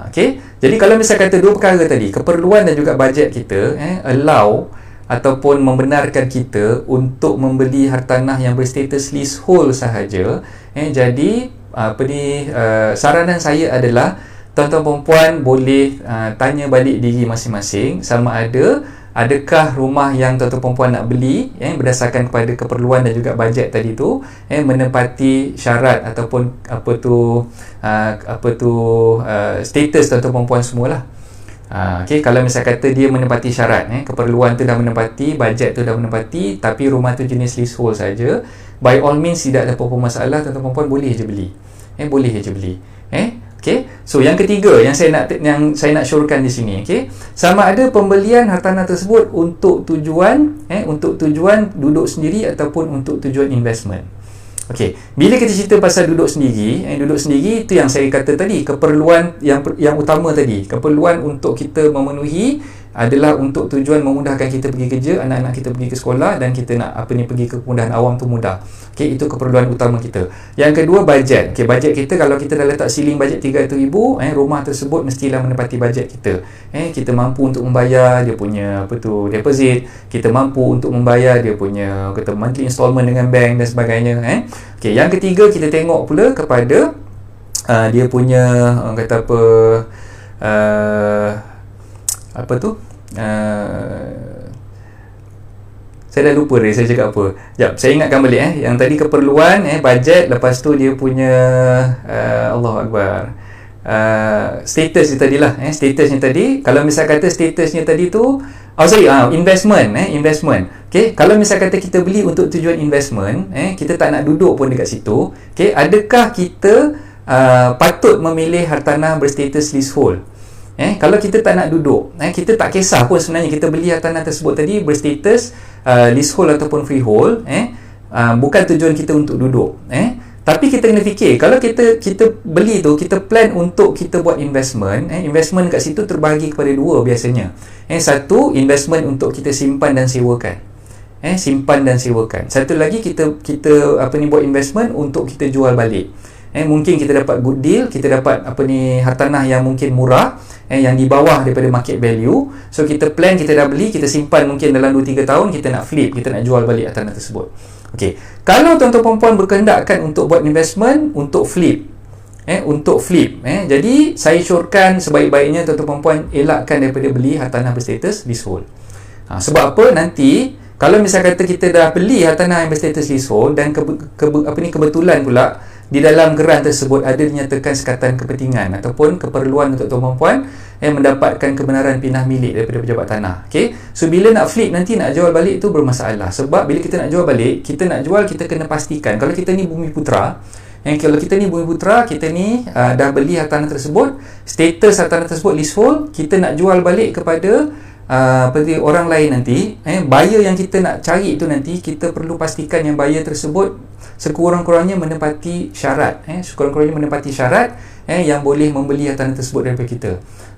A: Okey. Jadi kalau misal kata dua perkara tadi, keperluan dan juga bajet kita allow ataupun membenarkan kita untuk membeli hartanah yang berstatus leasehold sahaja, jadi saranan saya adalah tuan-tuan perempuan boleh tanya balik diri masing-masing sama adakah rumah yang tuan-tuan perempuan nak beli berdasarkan kepada keperluan dan juga bajet tadi tu menempati syarat ataupun status tuan-tuan perempuan semualah. Okey, kalau misal kata dia menempati syarat, keperluan tu dah menempati, bajet tu dah menempati, tapi rumah tu jenis leasehold saja, by all means tidak ada apa-apa masalah, tuan-tuan perempuan boleh je beli. Boleh je beli. Okey. So yang ketiga yang saya nak syorkan di sini, okey, sama ada pembelian hartanah tersebut untuk tujuan duduk sendiri ataupun untuk tujuan investment. Okey, bila kita cerita pasal duduk sendiri itu yang saya kata tadi, keperluan yang utama tadi, keperluan untuk kita memenuhi adalah untuk tujuan memudahkan kita pergi kerja, anak-anak kita pergi ke sekolah dan kita nak pergi ke kemudahan awam tu mudah. Okey, itu keperluan utama kita. Yang kedua, bajet. Okey, bajet kita kalau kita dah letak ceiling bajet 300,000, rumah tersebut mestilah menepati bajet kita. Kita mampu untuk membayar dia punya deposit, kita mampu untuk membayar dia punya monthly installment dengan bank dan sebagainya. Okey, yang ketiga kita tengok pula kepada dia punya saya dah lupa saya cakap apa. Sekejap, saya ingatkan balik yang tadi keperluan, bajet, lepas tu dia punya Allahu Akbar, status dia tadilah. Statusnya tadi, kalau misal kata statusnya tadi tu investment. Okey, kalau misal kata kita beli untuk tujuan investment, kita tak nak duduk pun dekat situ. Okey, adakah kita patut memilih hartanah berstatus leasehold? Kalau kita tak nak duduk, kita tak kisah pun sebenarnya kita beli hartanah tersebut tadi berstatus leasehold ataupun freehold, bukan tujuan kita untuk duduk, tapi kita kena fikir, kalau kita beli tu, kita plan untuk kita buat investment, investment kat situ terbahagi kepada dua biasanya. Satu, investment untuk kita simpan dan sewakan. Satu lagi kita buat investment untuk kita jual balik. Mungkin kita dapat good deal, kita dapat hartanah yang mungkin murah, yang di bawah daripada market value. So kita plan, kita dah beli, kita simpan mungkin dalam 2-3 tahun, kita nak flip, kita nak jual balik hartanah tersebut. Okey, kalau tuan-tuan perempuan berkehendakkan untuk buat investment untuk flip, jadi saya syorkan sebaik-baiknya tuan-tuan perempuan elakkan daripada beli hartanah berstatus leasehold. Sebab apa? Nanti kalau misal kata kita dah beli hartanah yang berstatus leasehold dan kebetulan pula di dalam geran tersebut ada dinyatakan sekatan kepentingan ataupun keperluan untuk tuan perempuan mendapatkan kebenaran pindah milik daripada pejabat tanah. Okey, so bila nak flip nanti nak jual balik tu bermasalah, sebab bila kita nak jual balik, kita kena pastikan kalau kita ni bumi putra, kita ni dah beli hartanah tersebut, status hartanah tersebut leasehold, kita nak jual balik kepada seperti orang lain nanti, buyer yang kita nak cari tu nanti, kita perlu pastikan yang buyer tersebut sekurang-kurangnya menepati syarat, yang boleh membeli hartanah tersebut daripada kita.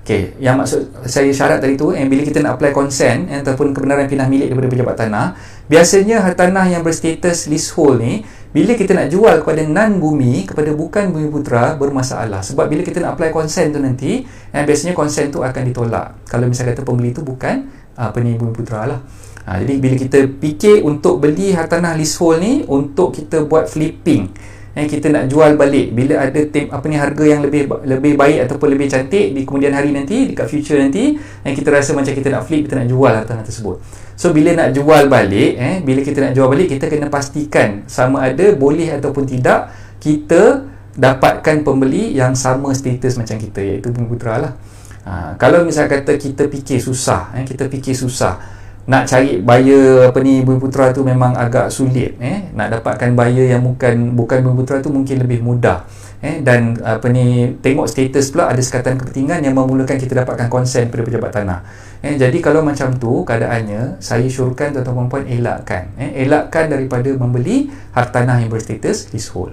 A: Okey, yang maksud saya syarat tadi tu, bila kita nak apply consent ataupun kebenaran pindah milik daripada pejabat tanah, biasanya hartanah yang berstatus leasehold ni, bila kita nak jual kepada non-bumi, kepada bukan bumi putera, bermasalah. Sebab bila kita nak apply consent tu nanti, biasanya consent tu akan ditolak kalau misalnya kata pembeli tu bukan bumi putera lah. Jadi bila kita fikir untuk beli hartanah leasehold ni untuk kita buat flipping, kita nak jual balik bila ada harga yang lebih baik ataupun lebih cantik di kemudian hari nanti, dekat future nanti, kita rasa macam kita nak flip, kita nak jual hartanah tersebut. So bila nak jual balik, kita kena pastikan sama ada boleh ataupun tidak kita dapatkan pembeli yang sama status macam kita, iaitu bumi putera lah. Kalau misal kata kita fikir susah, nak cari buyer bumi putera tu memang agak sulit. Nak dapatkan buyer yang bukan bumi putera tu mungkin lebih mudah. Dan tengok status pula, ada sekatan kepentingan yang memulakan kita dapatkan konsen daripada pejabat tanah. Jadi kalau macam tu keadaannya, saya syorkan tuan-tuan dan puan elakkan daripada membeli hartanah yang berstatus leasehold.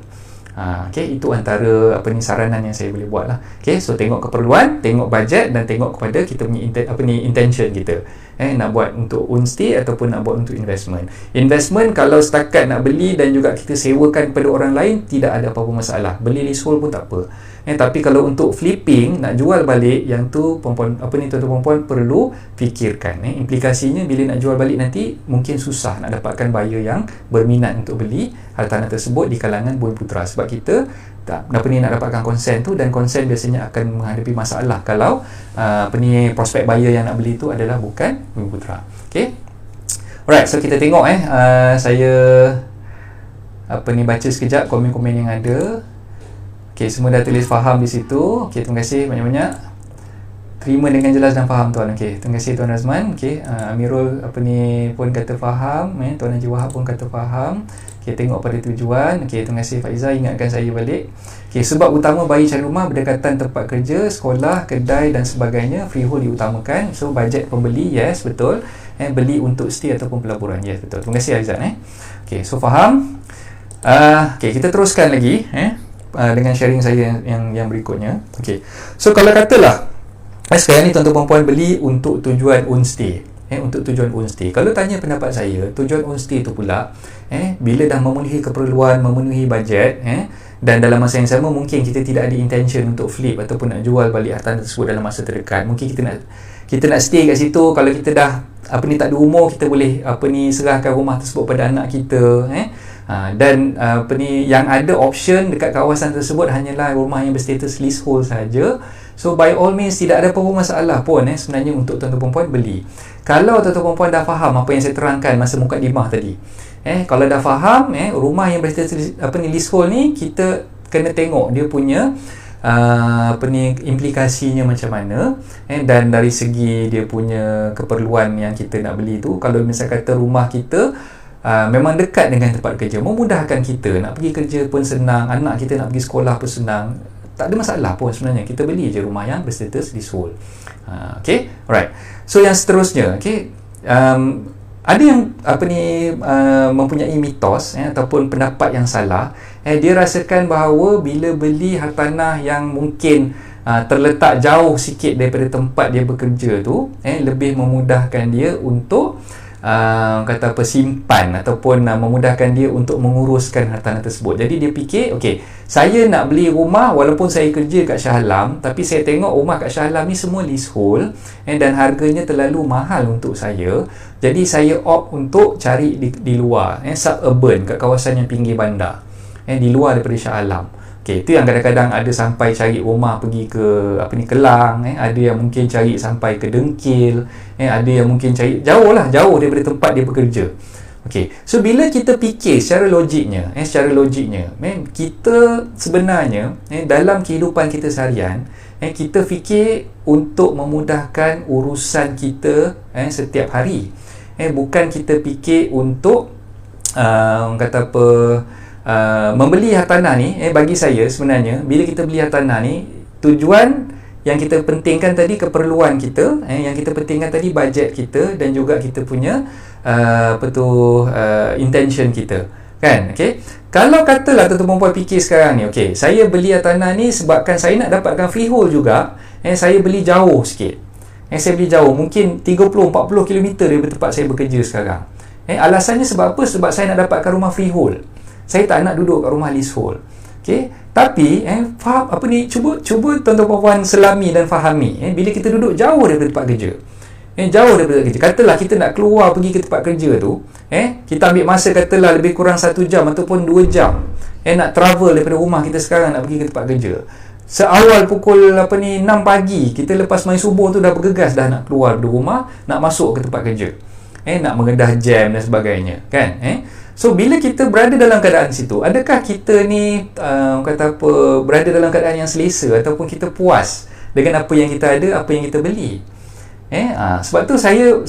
A: Itu antara saranan yang saya boleh buat lah. So tengok keperluan, tengok bajet dan tengok kepada kita punya intention kita. Nak buat untuk own stay ataupun nak buat untuk investment. Investment kalau setakat nak beli dan juga kita sewakan kepada orang lain, tidak ada apa-apa masalah. Beli leasehold pun tak apa. Tapi kalau untuk flipping, nak jual balik, yang tu tuan-tuan perempuan perlu fikirkan. Implikasinya bila nak jual balik nanti mungkin susah nak dapatkan buyer yang berminat untuk beli hartanah tersebut di kalangan bumi putera, sebab kita nak dapatkan konsen tu, dan konsen biasanya akan menghadapi masalah kalau prospek buyer yang nak beli tu adalah bukan bumi putera. Alright, so kita tengok saya baca sekejap komen-komen yang ada. Semua dah tulis faham di situ. Terima kasih banyak-banyak. Terima dengan jelas dan faham tuan. Terima kasih Tuan Razman. Amirul pun kata faham. Tuan Haji Wahab pun kata faham. Tengok pada tujuan. Terima kasih Faiza, ingatkan saya balik. Sebab utama bayi cari rumah berdekatan tempat kerja, sekolah, kedai dan sebagainya, freehold diutamakan. So bajet pembeli, yes, betul. Beli untuk stay ataupun pelaburan, yes, betul. Terima kasih Aizan. So faham. Kita teruskan lagi dengan sharing saya yang berikutnya. So kalau katalah sekarang ni tuan-tuan puan beli untuk tujuan own stay, untuk tujuan own stay. Kalau tanya pendapat saya, tujuan own stay tu pula bila dah memenuhi keperluan, memenuhi bajet, dan dalam masa yang sama mungkin kita tidak ada intention untuk flip ataupun nak jual balik hartanah tersebut dalam masa terdekat. Mungkin kita nak stay kat situ. Kalau kita dah tak ada umur, kita boleh serahkan rumah tersebut pada anak kita, dan yang ada option dekat kawasan tersebut hanyalah rumah yang berstatus leasehold saja. So by all means tidak ada apa-apa masalah pun sebenarnya untuk tuan-tuan puan beli. Kalau tuan-tuan puan dah faham apa yang saya terangkan masa mukadimah tadi, kalau dah faham rumah yang berstatus leasehold ni, kita kena tengok dia punya implikasinya macam mana, dan dari segi dia punya keperluan yang kita nak beli tu. Kalau misal kata rumah kita memang dekat dengan tempat kerja, memudahkan kita nak pergi kerja pun senang, anak kita nak pergi sekolah pun senang, tak ada masalah pun sebenarnya, kita beli je rumah yang berstatus leasehold. Alright. So yang seterusnya, ada yang mempunyai mitos ataupun pendapat yang salah. Dia rasakan bahawa bila beli hartanah yang mungkin terletak jauh sikit daripada tempat dia bekerja tu, lebih memudahkan dia untuk simpan ataupun memudahkan dia untuk menguruskan hartanah tersebut. Jadi dia fikir, saya nak beli rumah walaupun saya kerja kat Shah Alam, tapi saya tengok rumah kat Shah Alam ni semua leasehold dan harganya terlalu mahal untuk saya. Jadi saya opt untuk cari di luar, suburban, kat kawasan yang pinggir bandar, di luar daripada Shah Alam. Itu yang kadang-kadang ada sampai cari rumah pergi ke Kelang, ada yang mungkin cari sampai ke Dengkil, ada yang mungkin cari jauh daripada tempat dia bekerja. So bila kita fikir secara logiknya, kita sebenarnya dalam kehidupan kita seharian, kita fikir untuk memudahkan urusan kita setiap hari. Bukan kita fikir untuk membeli hartanah ni. Bagi saya sebenarnya bila kita beli hartanah ni, tujuan yang kita pentingkan tadi keperluan kita, yang kita pentingkan tadi bajet kita dan juga kita punya intention kita, kan? Okey, kalau katalah tuan-tuan puan fikir sekarang ni, okey, saya beli tanah ni sebabkan saya nak dapatkan freehold juga, saya beli jauh sikit, saya beli jauh, mungkin 30-40 km daripada tempat saya bekerja sekarang. Alasannya sebab apa? Sebab saya nak dapatkan rumah freehold, saya tak nak duduk kat rumah leasehold. Okey, tapi faham apa ni, cuba tuan-tuan puan selami dan fahami, bila kita duduk jauh daripada tempat kerja, jauh daripada kerja, katalah kita nak keluar pergi ke tempat kerja tu, kita ambil masa katalah lebih kurang 1 jam ataupun 2 jam, nak travel daripada rumah kita sekarang nak pergi ke tempat kerja. Seawal pukul 6 pagi, kita lepas main subuh tu dah bergegas dah nak keluar dari rumah, nak masuk ke tempat kerja, nak mengedah jam dan sebagainya, kan? So bila kita berada dalam keadaan situ, adakah kita ni berada dalam keadaan yang selesa ataupun kita puas dengan apa yang kita ada, apa yang kita beli? Sebab tu saya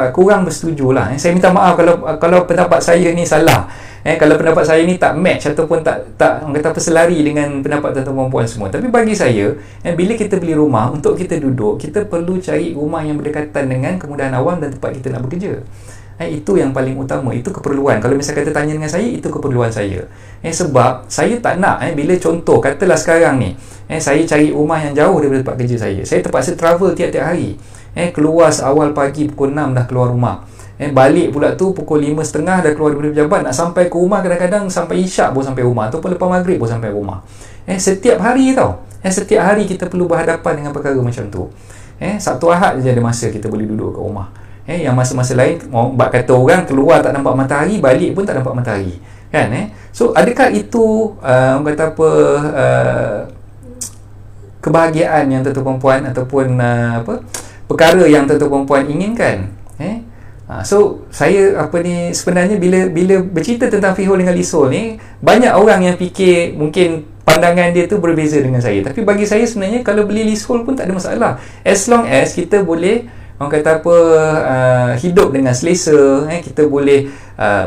A: kurang bersetujulah. Saya minta maaf kalau pendapat saya ni salah. Kalau pendapat saya ni tak match ataupun tak selari dengan pendapat tuan-tuan puan semua. Tapi bagi saya, bila kita beli rumah untuk kita duduk, kita perlu cari rumah yang berdekatan dengan kemudahan awam dan tempat kita nak bekerja. Itu yang paling utama, itu keperluan. Kalau misalnya kata tanya dengan saya, itu keperluan saya. Sebab saya tak nak bila contoh katalah sekarang ni, saya cari rumah yang jauh daripada tempat kerja saya terpaksa travel tiap-tiap hari, keluar seawal pagi pukul 6 dah keluar rumah, balik pula tu pukul 5.30 dah keluar daripada pejabat, nak sampai ke rumah kadang-kadang sampai isyak baru sampai rumah ataupun lepas maghrib baru sampai rumah. Setiap hari tau, setiap hari kita perlu berhadapan dengan perkara macam tu. Sabtu Ahad je ada masa kita boleh duduk kat rumah. Yang masa-masa lain, bak kata orang, keluar tak nampak matahari, balik pun tak nampak matahari, kan? So adakah itu kebahagiaan yang tuan-tuan puan ataupun perkara yang tuan-tuan puan inginkan? So saya sebenarnya bila bercerita tentang freehold dengan leasehold ni, banyak orang yang fikir mungkin pandangan dia tu berbeza dengan saya. Tapi bagi saya sebenarnya kalau beli leasehold pun tak ada masalah, as long as kita boleh hidup dengan selesa, kita boleh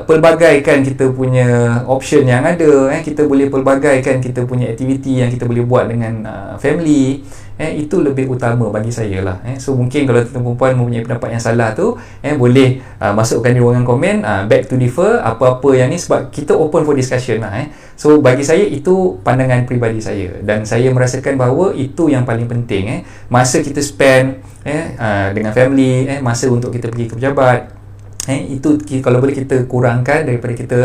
A: pelbagaikan kita punya option yang ada, kita boleh pelbagaikan kita punya aktiviti yang kita boleh buat dengan family, itu lebih utama bagi saya lah. So mungkin kalau tuan-tuan puan mempunyai pendapat yang salah tu, boleh masukkan di ruangan komen, back to differ apa-apa yang ni, sebab kita open for discussion lah. So bagi saya itu pandangan peribadi saya, dan saya merasakan bahawa itu yang paling penting, masa kita spend dengan family, masa untuk kita pergi ke pejabat, itu kalau boleh kita kurangkan daripada kita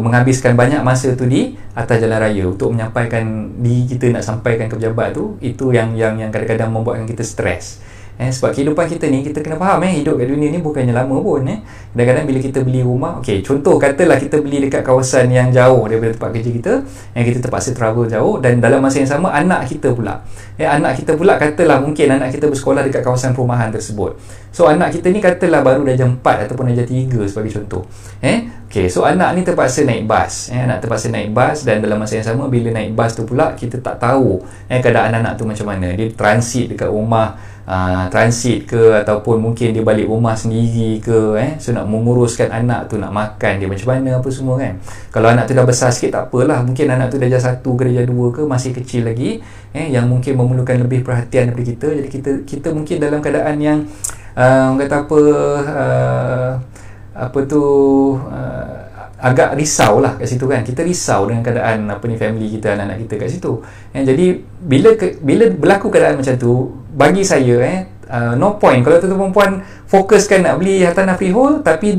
A: menghabiskan banyak masa tu di atas jalan raya untuk menyampaikan diri kita nak sampaikan ke pejabat tu. Itu yang kadang-kadang membuatkan kita stres. Sebab kehidupan kita ni, kita kena faham, hidup kat dunia ni bukannya lama pun. Kadang-kadang bila kita beli rumah, contoh katalah kita beli dekat kawasan yang jauh daripada tempat kerja kita, kita terpaksa travel jauh, dan dalam masa yang sama anak kita pula katalah mungkin anak kita bersekolah dekat kawasan perumahan tersebut. So anak kita ni katalah baru darjah 4 ataupun darjah 3 sebagai contoh. So anak ni terpaksa naik bas, dan dalam masa yang sama bila naik bas tu pula kita tak tahu keadaan anak tu macam mana. Dia transit dekat rumah, transit ke ataupun mungkin dia balik rumah sendiri ke, so nak menguruskan anak tu, nak makan dia macam mana apa semua, kan. Kalau anak tu dah besar sikit tak apalah, mungkin anak tu darjah 1 ke darjah 2 ke, masih kecil lagi, yang mungkin memerlukan lebih perhatian daripada kita. Jadi kita mungkin dalam keadaan yang agak risau lah kat situ, kan. Kita risau dengan keadaan family kita, anak-anak kita kat situ. Jadi bila berlaku keadaan macam tu, bagi saya no point kalau tuan-tuan puan fokuskan nak beli tanah freehold tapi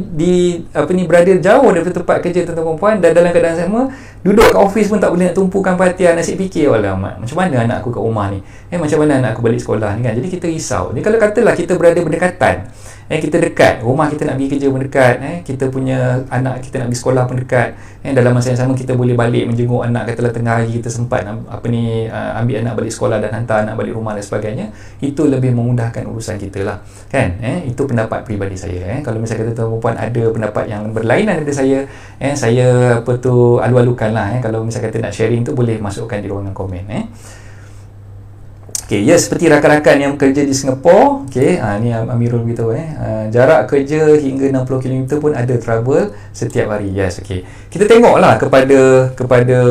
A: berada jauh daripada tempat kerja tuan-tuan puan, dan dalam keadaan sama duduk kat office pun tak boleh nak tumpukan perhatian, asyik fikir, alamak, macam mana anak aku kat rumah ni, macam mana anak aku balik sekolah ni, kan. Jadi kita risau. Jadi kalau katalah kita berada berdekatan, kita dekat, rumah kita nak pergi kerja pun dekat, kita punya anak kita nak pergi sekolah pun dekat, dalam masa yang sama kita boleh balik menjenguk anak, katalah tengah hari kita sempat ambil anak balik sekolah dan hantar anak balik rumah dan sebagainya, itu lebih memudahkan urusan kita lah, kan. Itu pendapat peribadi saya. Kalau misalnya kata tuan puan ada pendapat yang berlainan daripada saya, saya alu-alukan lah. Kalau misalnya kata nak sharing tu, boleh masukkan di ruangan komen. Okey, ya seperti rakan-rakan yang bekerja di Singapura, okey, ni Amirul beritahu jarak kerja hingga 60 km pun ada travel setiap hari. Yes, okey. Kita tengoklah kepada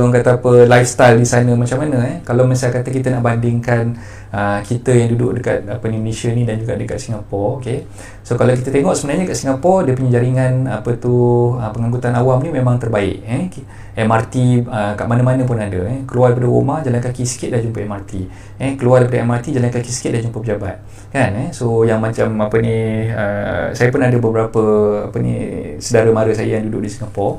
A: orang kata apa lifestyle di sana macam mana Kalau misalnya kata kita nak bandingkan kita yang duduk dekat Malaysia ni dan juga dekat Singapura, okey. So kalau kita tengok sebenarnya kat Singapura dia punya jaringan pengangkutan awam ni memang terbaik MRT kat mana-mana pun ada keluar daripada rumah jalan kaki sikit dah jumpa MRT keluar daripada MRT jalan kaki sikit dah jumpa pejabat kan so yang macam saya pun ada beberapa saudara mara saya yang duduk di Singapura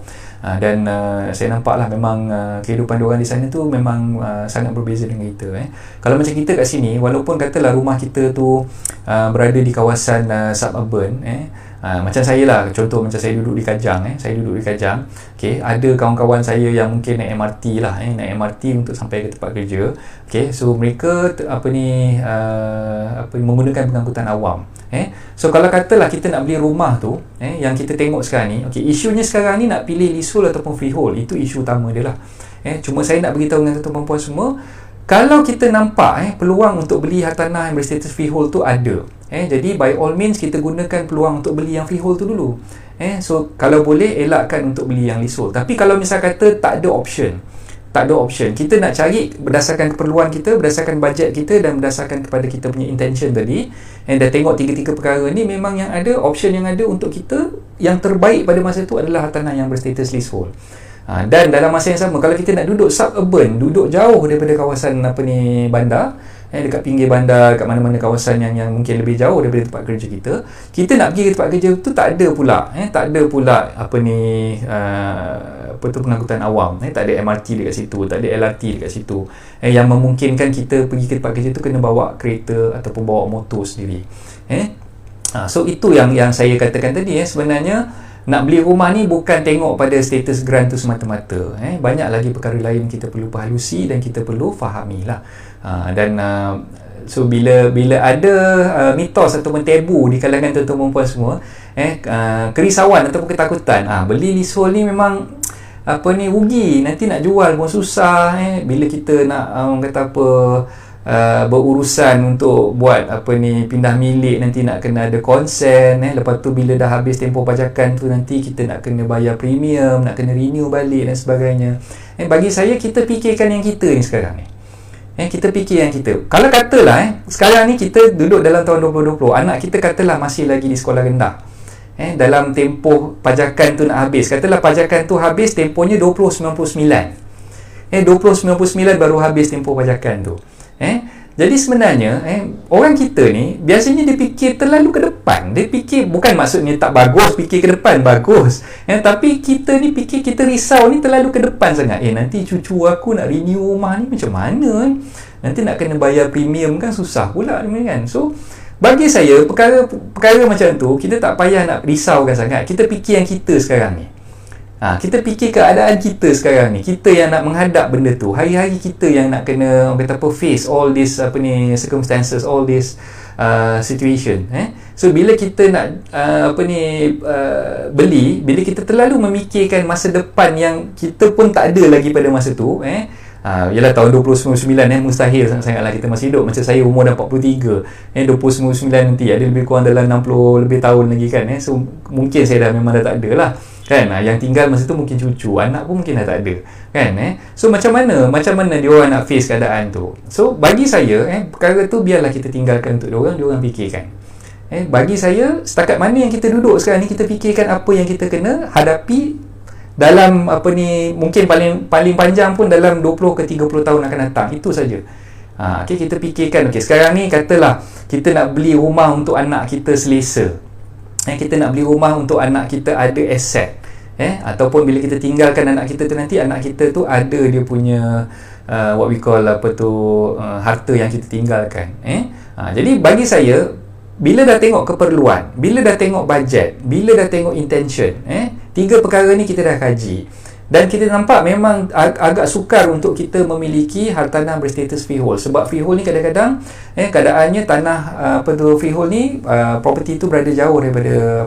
A: dan saya nampaklah memang kehidupan diorang di sana tu memang sangat berbeza dengan kita kalau macam kita kat sini walaupun katalah rumah kita tu berada di kawasan suburban macam saya lah, contoh macam saya duduk di Kajang okey, ada kawan-kawan saya yang mungkin naik MRT lah naik MRT untuk sampai ke tempat kerja okey, so mereka menggunakan pengangkutan awam so kalau katalah kita nak beli rumah tu yang kita tengok sekarang ni okey, isunya sekarang ni nak pilih leasehold ataupun freehold, itu isu utama dia lah cuma saya nak beritahu dengan tuan-tuan puan semua kalau kita nampak peluang untuk beli hartanah yang berstatus freehold tu ada jadi by all means kita gunakan peluang untuk beli yang freehold tu dulu so kalau boleh elakkan untuk beli yang leasehold. Tapi kalau misal kata tak ada option, kita nak cari berdasarkan keperluan kita, berdasarkan bajet kita dan berdasarkan kepada kita punya intention tadi dah tengok tiga-tiga perkara ni memang yang ada option yang ada untuk kita yang terbaik pada masa tu adalah hartanah yang berstatus leasehold. Dan dalam masa yang sama kalau kita nak duduk suburban, duduk jauh daripada kawasan bandar dekat pinggir bandar, kat mana-mana kawasan yang mungkin lebih jauh daripada tempat kerja kita nak pergi ke tempat kerja tu tak ada pula pengangkutan awam tak ada MRT dekat situ, tak ada LRT dekat situ yang memungkinkan kita pergi ke tempat kerja tu kena bawa kereta ataupun bawa motor sendiri so itu yang saya katakan tadi sebenarnya nak beli rumah ni bukan tengok pada status grant tu semata-mata banyak lagi perkara lain kita perlu perhalusi dan kita perlu fahami lah so bila ada mitos ataupun tabu di kalangan tuan-tuan perempuan semua kerisauan ataupun ketakutan beli leasehold ni memang rugi, nanti nak jual pun susah bila kita nak orang kata berurusan untuk buat pindah milik nanti nak kena ada konsen lepas tu bila dah habis tempoh pajakan tu nanti kita nak kena bayar premium, nak kena renew balik dan sebagainya bagi saya kita fikirkan yang kita ni sekarang ni kita fikir yang kita kalau katalah sekarang ni kita duduk dalam tahun 2020 anak kita katalah masih lagi di sekolah rendah dalam tempoh pajakan tu nak habis katalah pajakan tu habis tempohnya 2099 2099 baru habis tempoh pajakan tu jadi sebenarnya orang kita ni biasanya dia fikir terlalu ke depan. Dia fikir bukan maksudnya tak bagus fikir ke depan, bagus tapi kita ni fikir, kita risau ni terlalu ke depan sangat nanti cucu aku nak renew rumah ni macam mana nanti nak kena bayar premium kan susah pula kan. So bagi saya perkara macam tu kita tak payah nak risaukan sangat. Kita fikir yang kita sekarang ni kita fikir keadaan kita sekarang ni, kita yang nak menghadap benda tu, hari-hari kita yang nak kena face all this circumstances, all this situation so bila kita nak beli, bila kita terlalu memikirkan masa depan yang kita pun tak ada lagi pada masa tu ialah tahun 2099 mustahil sangat-sangatlah kita masih hidup. Macam saya umur dah 43 2099 nanti ada lebih kurang dalam 60 lebih tahun lagi kan so mungkin saya memang dah tak ada lah kan yang tinggal masa tu mungkin cucu, anak pun mungkin dah tak ada kan so macam mana dia orang nak face keadaan tu. So bagi saya perkara tu biarlah kita tinggalkan untuk dia orang fikirkan bagi saya setakat mana yang kita duduk sekarang ni kita fikirkan apa yang kita kena hadapi dalam mungkin paling panjang pun dalam 20 ke 30 tahun akan datang, itu saja. Kita fikirkan sekarang ni katalah kita nak beli rumah untuk anak kita selesa kita nak beli rumah untuk anak kita ada aset ataupun bila kita tinggalkan anak kita tu nanti anak kita tu ada dia punya what we call harta yang kita tinggalkan jadi bagi saya bila dah tengok keperluan, bila dah tengok bajet, bila dah tengok intention tiga perkara ni kita dah kaji dan kita nampak memang agak sukar untuk kita memiliki hartanah berstatus freehold sebab freehold ni kadang-kadang keadaannya tanah freehold ni property tu berada jauh daripada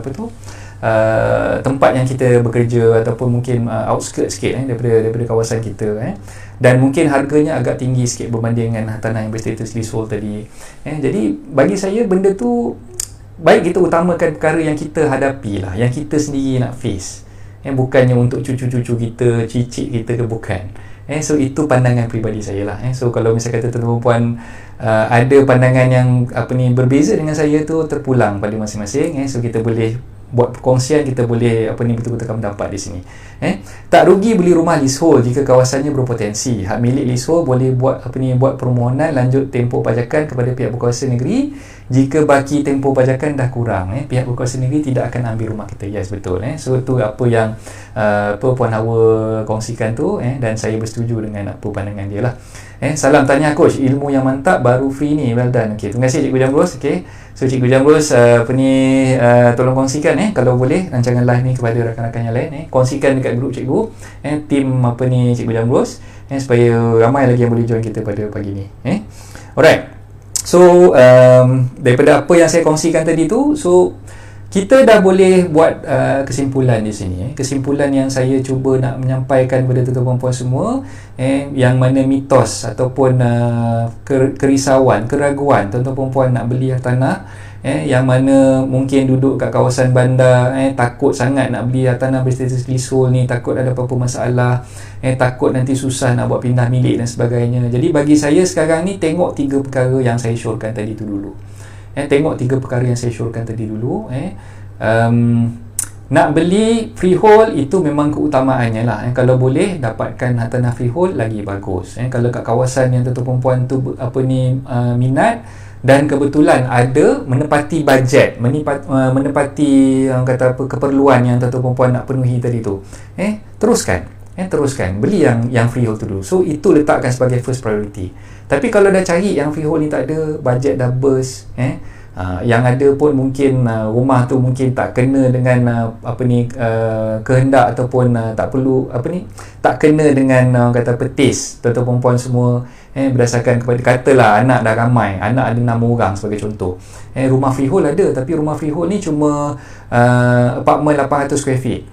A: tempat yang kita bekerja ataupun mungkin outskirt sikit daripada kawasan kita dan mungkin harganya agak tinggi sikit berbanding dengan tanah yang berstatus leasehold tadi. Jadi bagi saya benda tu baik kita utamakan perkara yang kita hadapi lah, yang kita sendiri nak face, bukannya untuk cucu-cucu kita, cicit kita ke, bukan. So itu pandangan peribadi saya lah. So kalau misalnya kata tuan-tuan puan ada pandangan yang berbeza dengan saya tu, terpulang pada masing-masing. So kita boleh buat perkongsian, kita boleh betul-betul pendapat di sini. Tak rugi beli rumah leasehold jika kawasannya berpotensi. Hak milik leasehold boleh buat permohonan lanjut tempoh pajakan kepada pihak berkuasa negeri jika baki tempoh pajakan dah kurang. Pihak berkuasa negeri tidak akan ambil rumah kita. Yes, betul. So tu apa yang Puan Hawa kongsikan tu, dan saya bersetuju dengan apa pandangan dia lah. Salam tanya coach, ilmu yang mantap baru free ni, well done. Terima kasih Cikgu Jamrus. So Cikgu Jamrus tolong kongsikan kalau boleh rancangan live ni kepada rakan-rakan yang lain. Kongsikan dekat grup cikgu, tim Cikgu Jamrus, supaya ramai lagi yang boleh join kita pada pagi ni. Alright. So daripada apa yang saya kongsikan tadi tu, so kita dah boleh buat kesimpulan di sini. Kesimpulan yang saya cuba nak menyampaikan kepada tuan-tuan puan semua, yang mana mitos ataupun kerisauan, keraguan tuan-tuan puan nak beli tanah, yang mana mungkin duduk kat kawasan bandar, takut sangat nak beli tanah berstatus leasehold ni, takut ada apa-apa masalah, takut nanti susah nak buat pindah milik dan sebagainya. Jadi bagi saya sekarang ni, tengok 3 perkara yang saya syorkan tadi tu dulu. Tengok 3 perkara yang saya syorkan tadi dulu. Nak beli freehold itu memang keutamaannya lah. Kalau boleh dapatkan tanah freehold lagi bagus. Kalau kat kawasan yang tuan-tuan puan tu minat dan kebetulan ada menepati bajet, menepati keperluan yang tuan-tuan puan nak penuhi tadi tu, teruskan beli yang freehold tu dulu. So itu letakkan sebagai first priority. Tapi kalau dah cari yang freehold ni tak ada, bajet dah burst, yang ada pun mungkin rumah tu mungkin tak kena dengan kehendak ataupun tak perlu tak kena dengan petis tuan-tuan puan semua, berdasarkan kepada katalah anak dah ramai, anak ada 6 orang sebagai contoh, rumah freehold ada, tapi rumah freehold ni cuma apartmen 800 square feet.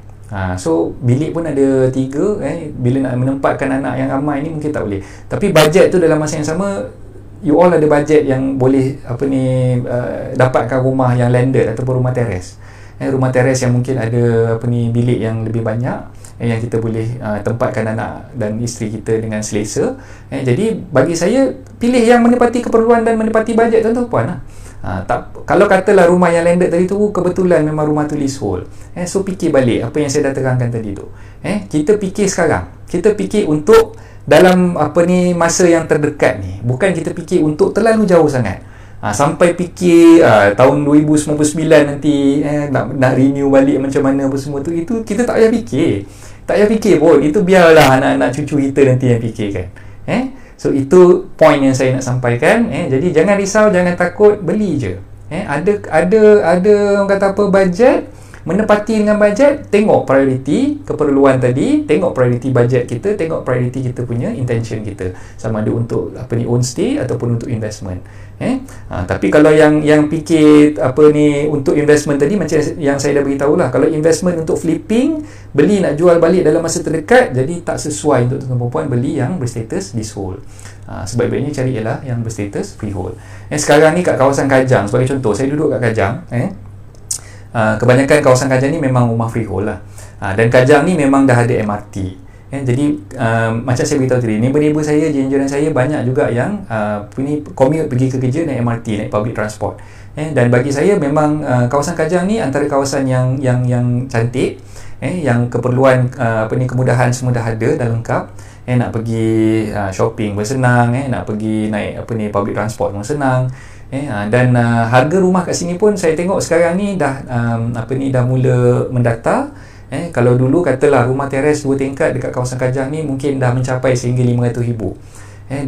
A: So bilik pun ada 3, bila nak menempatkan anak yang ramai ni mungkin tak boleh. Tapi bajet tu dalam masa yang sama, you all ada bajet yang boleh dapatkan rumah yang landed ataupun rumah teres. Rumah teres yang mungkin ada bilik yang lebih banyak, yang kita boleh tempatkan anak dan isteri kita dengan selesa. Jadi bagi saya, pilih yang menepati keperluan dan menepati bajet tuan-tuan puan lah. Kalau katalah rumah yang landed tadi tu kebetulan memang rumah tu leasehold, so fikir balik apa yang saya dah terangkan tadi tu. Kita fikir sekarang, kita fikir untuk dalam masa yang terdekat ni, bukan kita fikir untuk terlalu jauh sangat. Sampai fikir tahun 2099 nanti nak renew balik macam mana apa semua tu, itu kita tak payah fikir pun. Itu biarlah anak-anak cucu kita nanti yang fikirkan. So itu point yang saya nak sampaikan. Jadi jangan risau, jangan takut, beli je. Ada orang kata bajet, menepati dengan bajet, tengok priority keperluan tadi, tengok priority bajet kita, tengok priority kita punya intention kita, sama ada untuk own stay ataupun untuk investment. Tapi kalau yang fikir untuk investment tadi, macam yang saya dah beritahu lah, kalau investment untuk flipping, beli nak jual balik dalam masa terdekat, jadi tak sesuai untuk tuan-tuan puan beli yang berstatus leasehold. Sebaik-baiknya cari ialah yang berstatus freehold. Sekarang ni kat kawasan Kajang sebagai contoh, saya duduk kat Kajang, kebanyakan kawasan Kajang ni memang rumah freehold lah. Dan Kajang ni memang dah ada MRT. Jadi macam saya beritahu tadi, neighbor saya, jiran saya banyak juga yang commute pergi ke kerja naik MRT, naik public transport. Dan bagi saya memang kawasan Kajang ni antara kawasan yang cantik, yang keperluan kemudahan semua dah ada, dah lengkap. Nak pergi shopping pun senang, nak pergi naik public transport pun senang. Dan harga rumah kat sini pun saya tengok sekarang ni dah dah mula mendata. Kalau dulu katalah rumah teres 2 tingkat dekat kawasan Kajang ni mungkin dah mencapai sehingga RM500,000.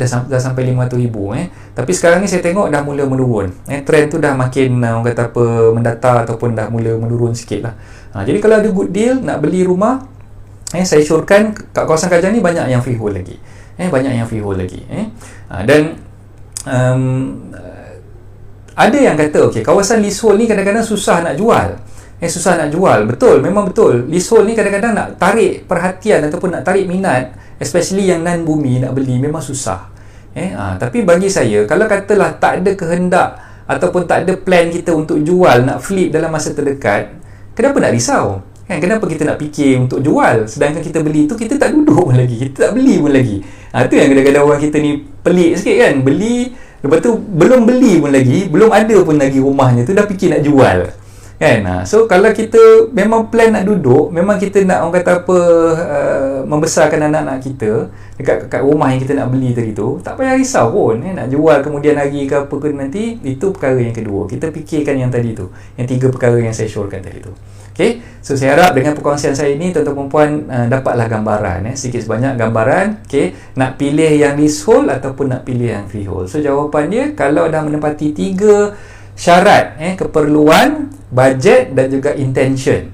A: Dah sampai RM500,000. Tapi sekarang ni saya tengok dah mula menurun. Trend tu dah makin orang kata mendata ataupun dah mula menurun sikit lah. Jadi kalau ada good deal nak beli rumah, saya syorkan kat kawasan Kajang ni banyak yang freehold lagi. Dan ada yang kata kawasan leasehold ni kadang-kadang susah nak jual. susah nak jual. Betul, memang betul. Leasehold ni kadang-kadang nak tarik perhatian ataupun nak tarik minat, especially yang non-bumi nak beli, memang susah. Tapi bagi saya, kalau katalah tak ada kehendak ataupun tak ada plan kita untuk jual, nak flip dalam masa terdekat, kenapa nak risau? Kenapa kita nak fikir untuk jual, sedangkan kita beli tu kita tak duduk pun lagi, kita tak beli pun lagi. Itu yang kadang-kadang orang kita ni pelik sikit kan. Beli, lepas tu belum beli pun lagi, belum ada pun lagi rumahnya tu, dah fikir nak jual kan. So kalau kita memang plan nak duduk, memang kita nak, orang kata apa, membesarkan anak-anak kita dekat rumah yang kita nak beli tadi tu, tak payah risau pun nak jual kemudian hari ke apa ke nanti. Itu perkara yang kedua, kita fikirkan yang tadi tu, yang 3 perkara yang saya syorkan tadi tu. Okay, so saya harap dengan perkongsian saya ini tuan-tuan perempuan dapatlah gambaran, sikit sebanyak gambaran. Okay, nak pilih yang leasehold ataupun nak pilih yang freehold. So jawapan dia, kalau dah menepati 3 syarat, keperluan, bajet dan juga intention,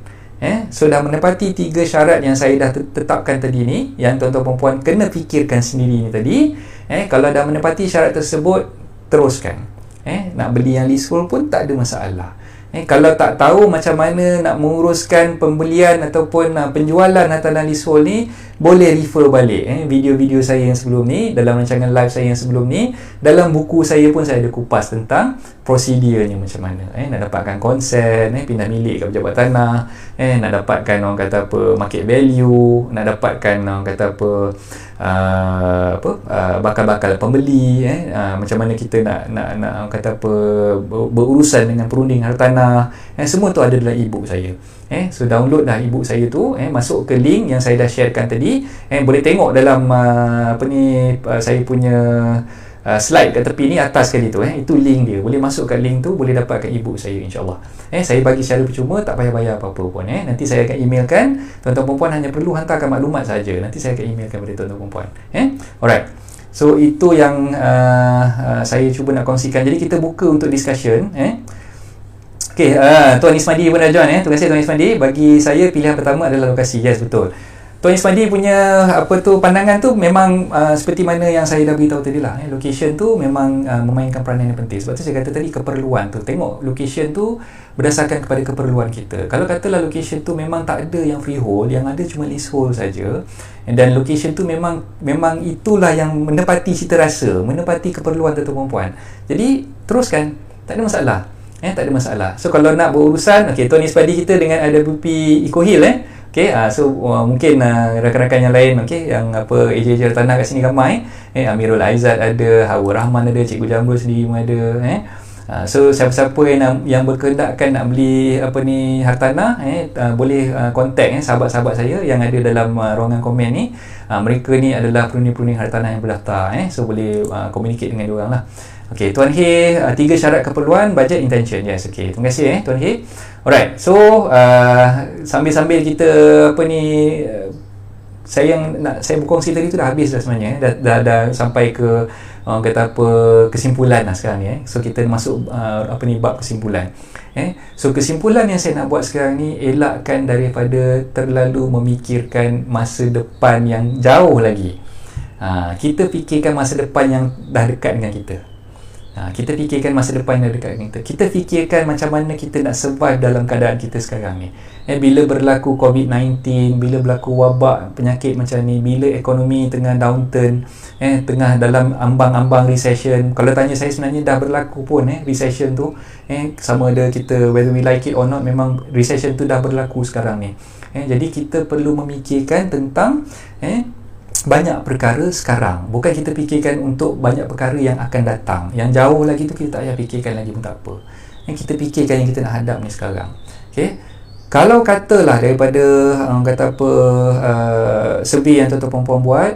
A: so dah menepati 3 syarat yang saya dah tetapkan tadi ni, yang tuan-tuan perempuan kena fikirkan sendiri ni tadi. Kalau dah menepati syarat tersebut, teruskan. Nak beli yang leasehold pun tak ada masalah. Kalau tak tahu macam mana nak menguruskan pembelian ataupun penjualan hartanah leasehold ni, boleh refer balik video-video saya yang sebelum ni, dalam rancangan live saya yang sebelum ni. Dalam buku saya pun saya ada kupas tentang prosedurnya macam mana, nak dapatkan konsen, pindah milik kat pejabat tanah, nak dapatkan, orang kata apa, market value, nak dapatkan, orang kata apa, bakal-bakal pembeli, macam mana kita nak orang kata apa, berurusan dengan perunding hartanah, semua tu ada dalam e-book saya. So download dah e-book saya tu, masuk ke link yang saya dah sharekan tadi. Boleh tengok dalam saya punya slide kat tepi ni atas sekali tu, itu link dia. Boleh masuk kat link tu, boleh dapatkan e-book saya, insyaAllah. Saya bagi secara percuma, tak payah bayar apa-apa pun. Nanti saya akan emailkan. Tuan-tuan perempuan hanya perlu hantarkan maklumat saja. Nanti saya akan emailkan kepada tuan-tuan perempuan. Alright. So itu yang saya cuba nak kongsikan. Jadi kita buka untuk discussion. Okay, Tuan Ismadi pun dah join. Terima kasih Tuan Ismadi. Bagi saya, pilihan pertama adalah lokasi. Yes, betul. Tuan Ismadi punya pandangan tu memang seperti mana yang saya dah beritahu tadi lah. Location tu memang memainkan peranan yang penting. Sebab tu saya kata tadi, keperluan tu. Tengok location tu berdasarkan kepada keperluan kita. Kalau katalah location tu memang tak ada yang freehold, yang ada cuma leasehold saja, dan location tu memang itulah yang menepati cita rasa, menepati keperluan tuan-tuan perempuan, jadi teruskan, tak ada masalah. Tak ada masalah. So kalau nak berurusan, Tuan Ismadi kita dengan AWP EcoHill, so mungkin rakan-rakan yang lain, yang ejen-ejen tanah kat sini ramai, Amirul Aizat ada, Hawa Rahman ada, Cikgu Jamrul sendiri pun ada, so siapa-siapa yang berkehendakkan nak beli hartanah, boleh contact sahabat-sahabat saya yang ada dalam ruangan komen ni. Mereka ni adalah perunding-perunding hartanah yang berdaftar, so boleh communicate dengan diorang lah. Tuan He, 3 syarat keperluan, budget, intention. Yes, terima kasih Tuan He. Alright, so sambil-sambil kita saya berkongsi tadi tu dah habis dah sebenarnya, dah sampai ke kata apa, kesimpulan lah sekarang ni. So kita masuk bab kesimpulan. So kesimpulan yang saya nak buat sekarang ni, elakkan daripada terlalu memikirkan masa depan yang jauh lagi. Kita fikirkan masa depan yang dah dekat dengan kita. Kita fikirkan masa depan yang dekat dengan kita. Kita fikirkan macam mana kita nak survive dalam keadaan kita sekarang ni. Bila berlaku COVID-19, bila berlaku wabak penyakit macam ni, bila ekonomi tengah downturn, tengah dalam ambang-ambang recession. Kalau tanya saya, sebenarnya dah berlaku pun recession tu, sama ada kita whether we like it or not, memang recession tu dah berlaku sekarang ni. Jadi kita perlu memikirkan tentang banyak perkara sekarang. Bukan kita fikirkan untuk banyak perkara yang akan datang. Yang jauh lagi tu kita tak payah fikirkan lagi pun tak apa. Kita fikirkan yang kita nak hadap ni sekarang. Kalau katalah daripada survey yang tuan-tuan perempuan buat,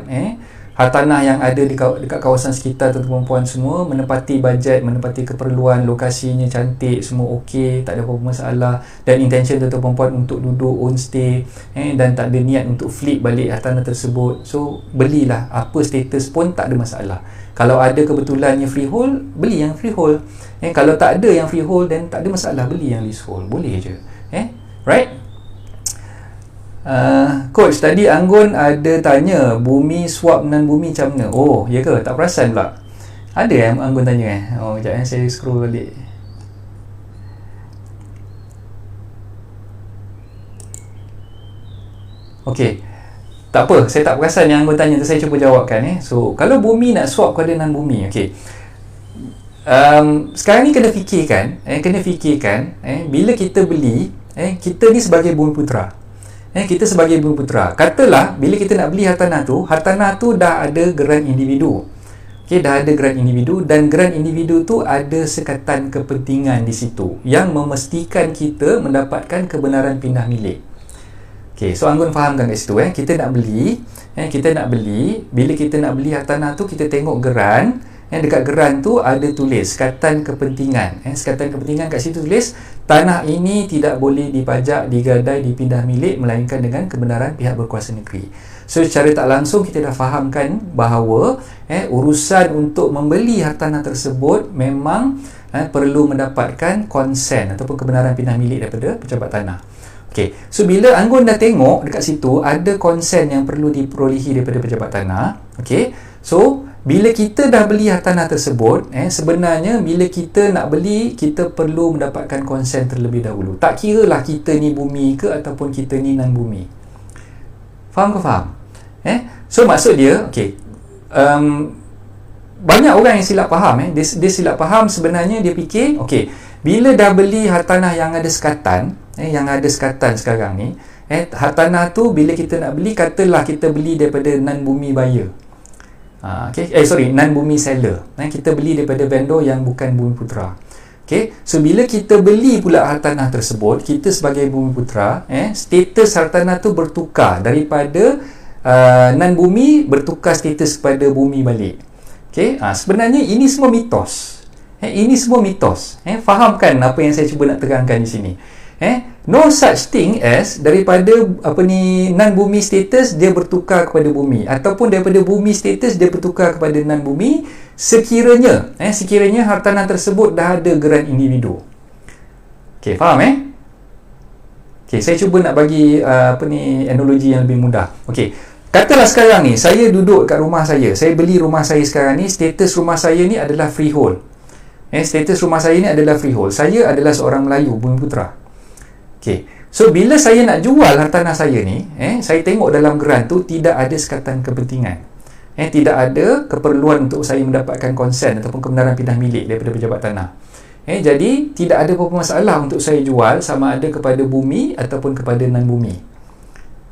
A: hartanah yang ada dekat kawasan sekitar tuan-tuan perempuan semua menepati bajet, menepati keperluan, lokasinya cantik, semua okey, tak ada apa-apa masalah, dan intention tuan-tuan perempuan untuk duduk on stay, dan tak ada niat untuk flip balik hartanah tersebut. So belilah, apa status pun tak ada masalah. Kalau ada kebetulannya freehold, beli yang freehold. Kalau tak ada yang freehold, then tak ada masalah, beli yang leasehold, boleh je. Right? Coach, tadi Anggun ada tanya bumi swap non bumi macam mana? Oh, ya ke? Tak perasan pula. Ada yang Anggun tanya Oh, sekejap saya scroll balik. Okey. Tak apa, saya tak perasan yang anggun tanya tu, saya cuba jawabkan. So, kalau bumi nak swap kepada non-bumi, okey. Sekarang ni kena fikirkan, bila kita beli, kita ni sebagai bumi putera. Kita sebagai bumi putera. Katalah, bila kita nak beli hartanah tu dah ada geran individu. Okey, dah ada geran individu, dan geran individu tu ada sekatan kepentingan di situ yang memastikan kita mendapatkan kebenaran pindah milik. Okey, so anggun fahamkan kat situ. Kita nak beli, bila kita nak beli hartanah tu, kita tengok geran, dekat geran tu ada tulis sekatan kepentingan. Sekatan kepentingan kat situ tulis tanah ini tidak boleh dipajak, digadai, dipindah milik melainkan dengan kebenaran pihak berkuasa negeri. So secara tak langsung kita dah fahamkan bahawa urusan untuk membeli hartanah tersebut memang perlu mendapatkan konsen ataupun kebenaran pindah milik daripada pejabat tanah. Okay. So bila anggun dah tengok dekat situ ada konsen yang perlu diperolehi daripada pejabat tanah. Okay. So bila kita dah beli hartanah tersebut, sebenarnya bila kita nak beli, kita perlu mendapatkan konsen terlebih dahulu. Tak kira lah kita ni bumi ke ataupun kita ni non bumi. Faham ke faham? So maksud dia, okay, banyak orang yang silap faham. Dia silap faham, sebenarnya dia fikir, okay, bila dah beli hartanah yang ada sekatan, yang ada sekatan sekarang ni, hartanah tu bila kita nak beli, katalah kita beli daripada non-bumi buyer, non-bumi seller, kita beli daripada vendor yang bukan bumi putera. Okay. So bila kita beli pula hartanah tersebut, kita sebagai bumi putera, status hartanah tu bertukar daripada non-bumi bertukar status kepada bumi balik. Okay. Sebenarnya ini semua mitos. Ini semua mitos. Fahamkan apa yang saya cuba nak terangkan di sini. No such thing as daripada non-bumi status dia bertukar kepada bumi, ataupun daripada bumi status dia bertukar kepada non-bumi sekiranya hartanah tersebut dah ada geran individu. Okey, faham Okey, saya cuba nak bagi analogi yang lebih mudah. Okey, katalah sekarang ni saya duduk kat rumah saya beli rumah saya sekarang ni, status rumah saya ni adalah freehold. Status rumah saya ni adalah freehold. Saya adalah seorang Melayu, bumi putera. Okay. So bila saya nak jual hartanah saya ni, saya tengok dalam geran tu tidak ada sekatan kepentingan. Tidak ada keperluan untuk saya mendapatkan konsen ataupun kebenaran pindah milik daripada pejabat tanah. Jadi tidak ada apa-apa masalah untuk saya jual sama ada kepada bumi ataupun kepada non-bumi.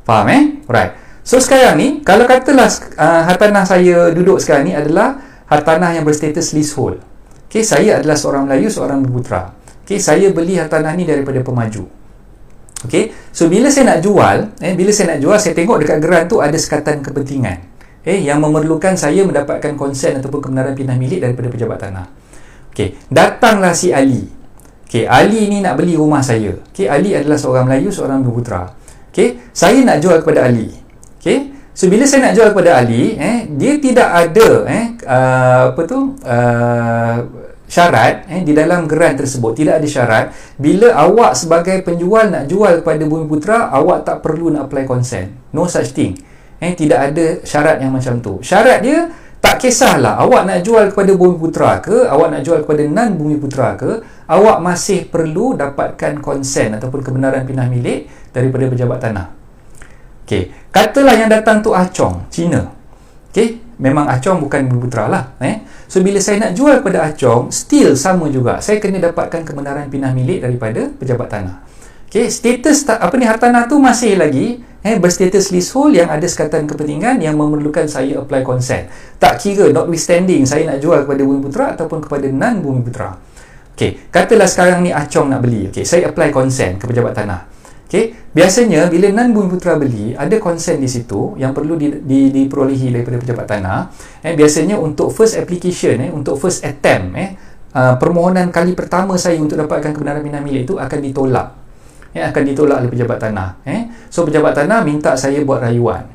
A: Faham Right. So sekarang ni, kalau katalah hartanah saya duduk sekarang ni adalah hartanah yang berstatus leasehold. Okay, saya adalah seorang Melayu, seorang bumi putera. Okay, saya beli hartanah ni daripada pemaju. Okay, so bila saya nak jual, saya tengok dekat geran tu ada sekatan kepentingan yang memerlukan saya mendapatkan konsen ataupun kebenaran pindah milik daripada pejabat tanah. Okay, datanglah si Ali. Okay, Ali ni nak beli rumah saya. Okay, Ali adalah seorang Melayu, seorang bumi putera. Okay, saya nak jual kepada Ali. Okay, so bila saya nak jual kepada Ali, dia tidak ada syarat di dalam geran tersebut, tidak ada syarat bila awak sebagai penjual nak jual kepada bumi putera, awak tak perlu nak apply consent. No such thing. Tidak ada syarat yang macam tu. Syarat dia, tak kisahlah awak nak jual kepada bumi putera ke, awak nak jual kepada non bumi putera ke, awak masih perlu dapatkan consent ataupun kebenaran pindah milik daripada pejabat tanah. Okey, katalah yang datang tu Acong, Cina. Okey, memang Acong bukan bumi putera lah. So bila saya nak jual kepada Acong, still sama juga. Saya kena dapatkan kebenaran pindah milik daripada pejabat tanah. Okey, status hartanah tu masih lagi berstatus leasehold yang ada sekatan kepentingan yang memerlukan saya apply consent. Tak kira notwithstanding saya nak jual kepada bumi putera ataupun kepada non bumi putera. Okey, katalah sekarang ni Acong nak beli. Okey, saya apply consent ke pejabat tanah. Okay. Biasanya bila non bumi putera beli, ada konsen di situ yang perlu diperolehi daripada pejabat tanah. Biasanya untuk first application, untuk first attempt, permohonan kali pertama saya untuk dapatkan kebenaran pindah milik itu akan ditolak. Akan ditolak oleh pejabat tanah. So pejabat tanah minta saya buat rayuan.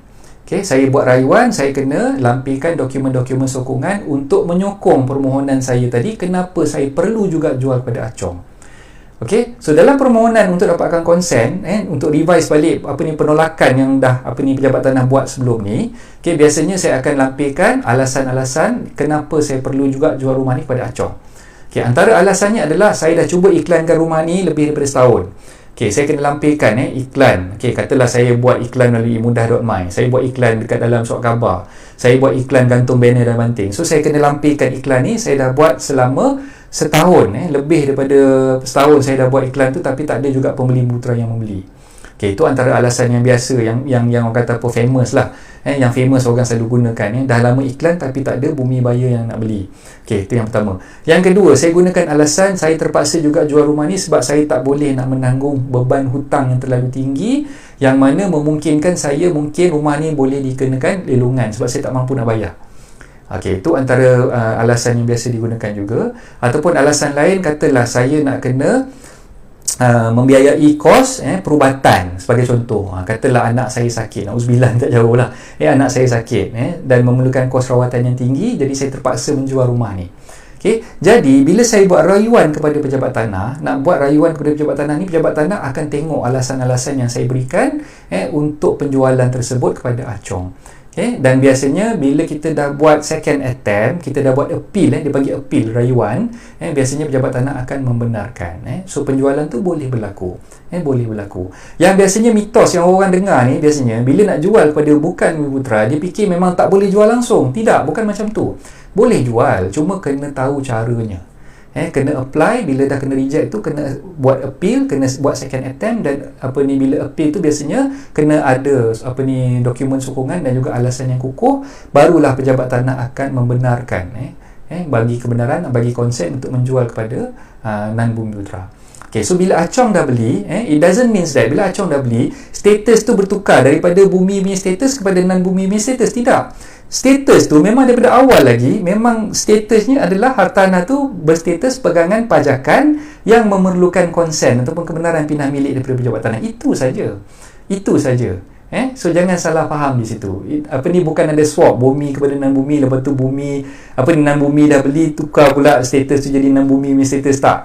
A: Okay, saya buat rayuan, saya kena lampirkan dokumen-dokumen sokongan untuk menyokong permohonan saya tadi, kenapa saya perlu juga jual kepada Acong. Okey, so dalam permohonan untuk dapatkan konsen, untuk revise balik penolakan yang dah pejabat tanah buat sebelum ni, okey, biasanya saya akan lampirkan alasan-alasan kenapa saya perlu juga jual rumah ni kepada Acong. Okey, antara alasannya adalah saya dah cuba iklankan rumah ni lebih daripada setahun. Okey, saya kena lampirkan iklan. Okey, katalah saya buat iklan melalui mudah.my. Saya buat iklan dekat dalam surat khabar. Saya buat iklan gantung banner dan banting. So, saya kena lampirkan iklan ni. Saya dah buat selama setahun. Lebih daripada setahun saya dah buat iklan tu, tapi tak ada juga pembeli Bumiputera yang membeli. Okey, itu antara alasan yang biasa, yang orang kata apa, famous lah. Yang famous orang selalu gunakan. Dah lama iklan tapi tak ada bumi buyer yang nak beli. Okey, itu yang pertama. Yang kedua, saya gunakan alasan saya terpaksa juga jual rumah ni sebab saya tak boleh nak menanggung beban hutang yang terlalu tinggi, yang mana memungkinkan saya mungkin rumah ni boleh dikenakan lelungan sebab saya tak mampu nak bayar. Okey, itu antara alasan yang biasa digunakan juga. Ataupun alasan lain, katalah saya nak kena membiayai kos perubatan sebagai contoh. Katalah anak saya sakit, nauzubillah, tak jauh lah, anak saya sakit dan memerlukan kos rawatan yang tinggi, jadi saya terpaksa menjual rumah ni. Okay. Jadi bila saya buat rayuan kepada pejabat tanah, nak buat rayuan kepada pejabat tanah ni, pejabat tanah akan tengok alasan-alasan yang saya berikan untuk penjualan tersebut kepada Achong. Okay. Dan biasanya bila kita dah buat second attempt, kita dah buat appeal, dia bagi appeal rayuan, biasanya pejabat tanah akan membenarkan. So penjualan tu boleh berlaku. Boleh berlaku. Yang biasanya mitos yang orang dengar ni, biasanya bila nak jual kepada bukan Bumiputera, dia fikir memang tak boleh jual langsung. Tidak, bukan macam tu. Boleh jual, cuma kena tahu caranya. Kena apply, bila dah kena reject tu kena buat appeal, kena buat second attempt, dan bila appeal tu biasanya kena ada dokumen sokongan dan juga alasan yang kukuh, barulah pejabat tanah akan membenarkan bagi kebenaran, bagi konsen untuk menjual kepada non-Bumiputera. Okay, so bila Achong dah beli, it doesn't mean that bila Achong dah beli, status tu bertukar daripada bumi punya status kepada non-bumi punya status. Tidak. Status tu memang daripada awal lagi, memang statusnya adalah hartanah tu berstatus pegangan pajakan yang memerlukan konsen ataupun kebenaran pindah milik daripada pejabat tanah. Itu saja. Itu saja. So jangan salah faham di situ. Bukan ada swap bumi kepada non-bumi, lepas tu bumi non-bumi dah beli, tukar pula status tu jadi non-bumi punya status. Tak.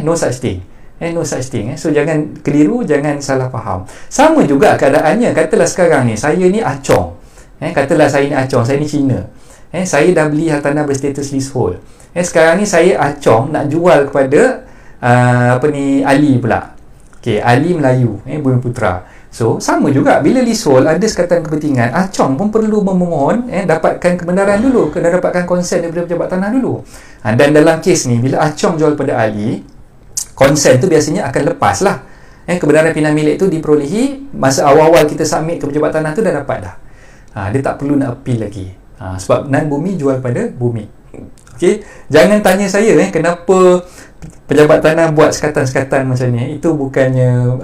A: No such thing. No such thing. So jangan keliru, jangan salah faham. Sama juga keadaannya. Katalah sekarang ni saya ni Achong. Katalah saya ni Achong, saya ni Cina. Saya dah beli hartanah berstatus leasehold. Sekarang ni saya Achong nak jual kepada Ali pula. Okey, Ali Melayu, Bumiputera. So sama juga, bila leasehold ada sekatan kepentingan, Achong pun perlu memohon dapatkan kebenaran dulu, kena dapatkan konsen daripada pejabat tanah dulu. Dan dalam kes ni, bila Achong jual kepada Ali, konsen tu biasanya akan lepas lah. Kebenaran pindah milik tu diperolehi masa awal-awal kita submit ke pejabat tanah tu, dah dapat dah. Dia tak perlu nak appeal lagi. Sebab non-bumi jual pada bumi. Okey, jangan tanya saya kenapa pejabat tanah buat sekatan-sekatan macam ni. Itu bukannya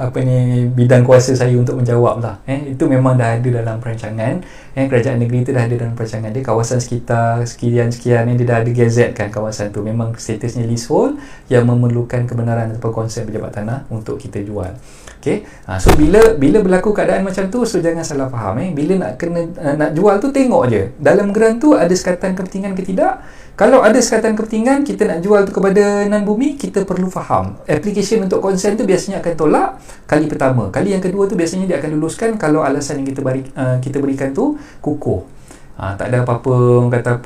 A: bidang kuasa saya untuk menjawab lah. Itu memang dah ada dalam perancangan. Kerajaan negeri itu dah ada dalam perancangan dia. Kawasan sekitar sekian-sekian dia dah ada gazetkan kawasan tu. Memang statusnya leasehold yang memerlukan kebenaran atau konsen pejabat tanah untuk kita jual. Okay. So bila berlaku keadaan macam tu, so jangan salah faham. Bila nak jual tu, tengok je dalam geran tu ada sekatan kepentingan ke tidak. Kalau ada sekatan kepentingan, kita nak jual tu kepada non-bumi, kita perlu faham application untuk konsen tu biasanya akan tolak kali pertama. Kali yang kedua tu biasanya dia akan luluskan kalau alasan yang kita berikan tu kukuh. Tak ada apa-apa, orang kata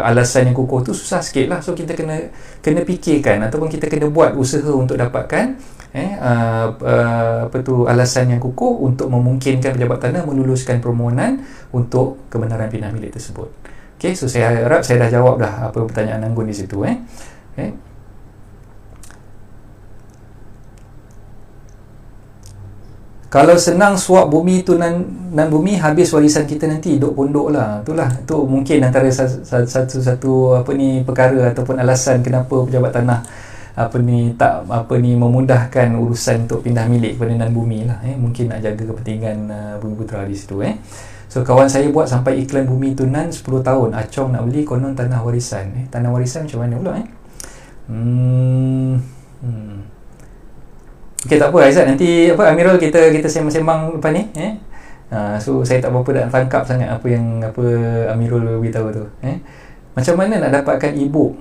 A: alasan yang kukuh tu susah sikit lah. So kita kena fikirkan ataupun kita kena buat usaha untuk dapatkan alasan yang kukuh untuk memungkinkan pejabat tanah meluluskan permohonan untuk kebenaran pindah milik tersebut. Okay, so saya harap saya dah jawab dah apa pertanyaan Anggun di situ. Kalau senang swap bumi tu non-bumi, habis warisan kita nanti duk pondok lah. Itulah, tu mungkin antara satu perkara ataupun alasan kenapa pejabat tanah memudahkan urusan untuk pindah milik kepada non-bumi lah. Mungkin nak jaga kepentingan Bumiputera di situ. So kawan saya buat sampai iklan bumi tunan 10 tahun. Achong nak beli konon tanah warisan. Tanah warisan macam mana pula? Okey, tak apa Aizat, nanti Amirul kita sembang-sembang lepas ni. So saya tak berapa nak tangkap sangat apa Amirul beritahu tu. Macam mana nak dapatkan e-book?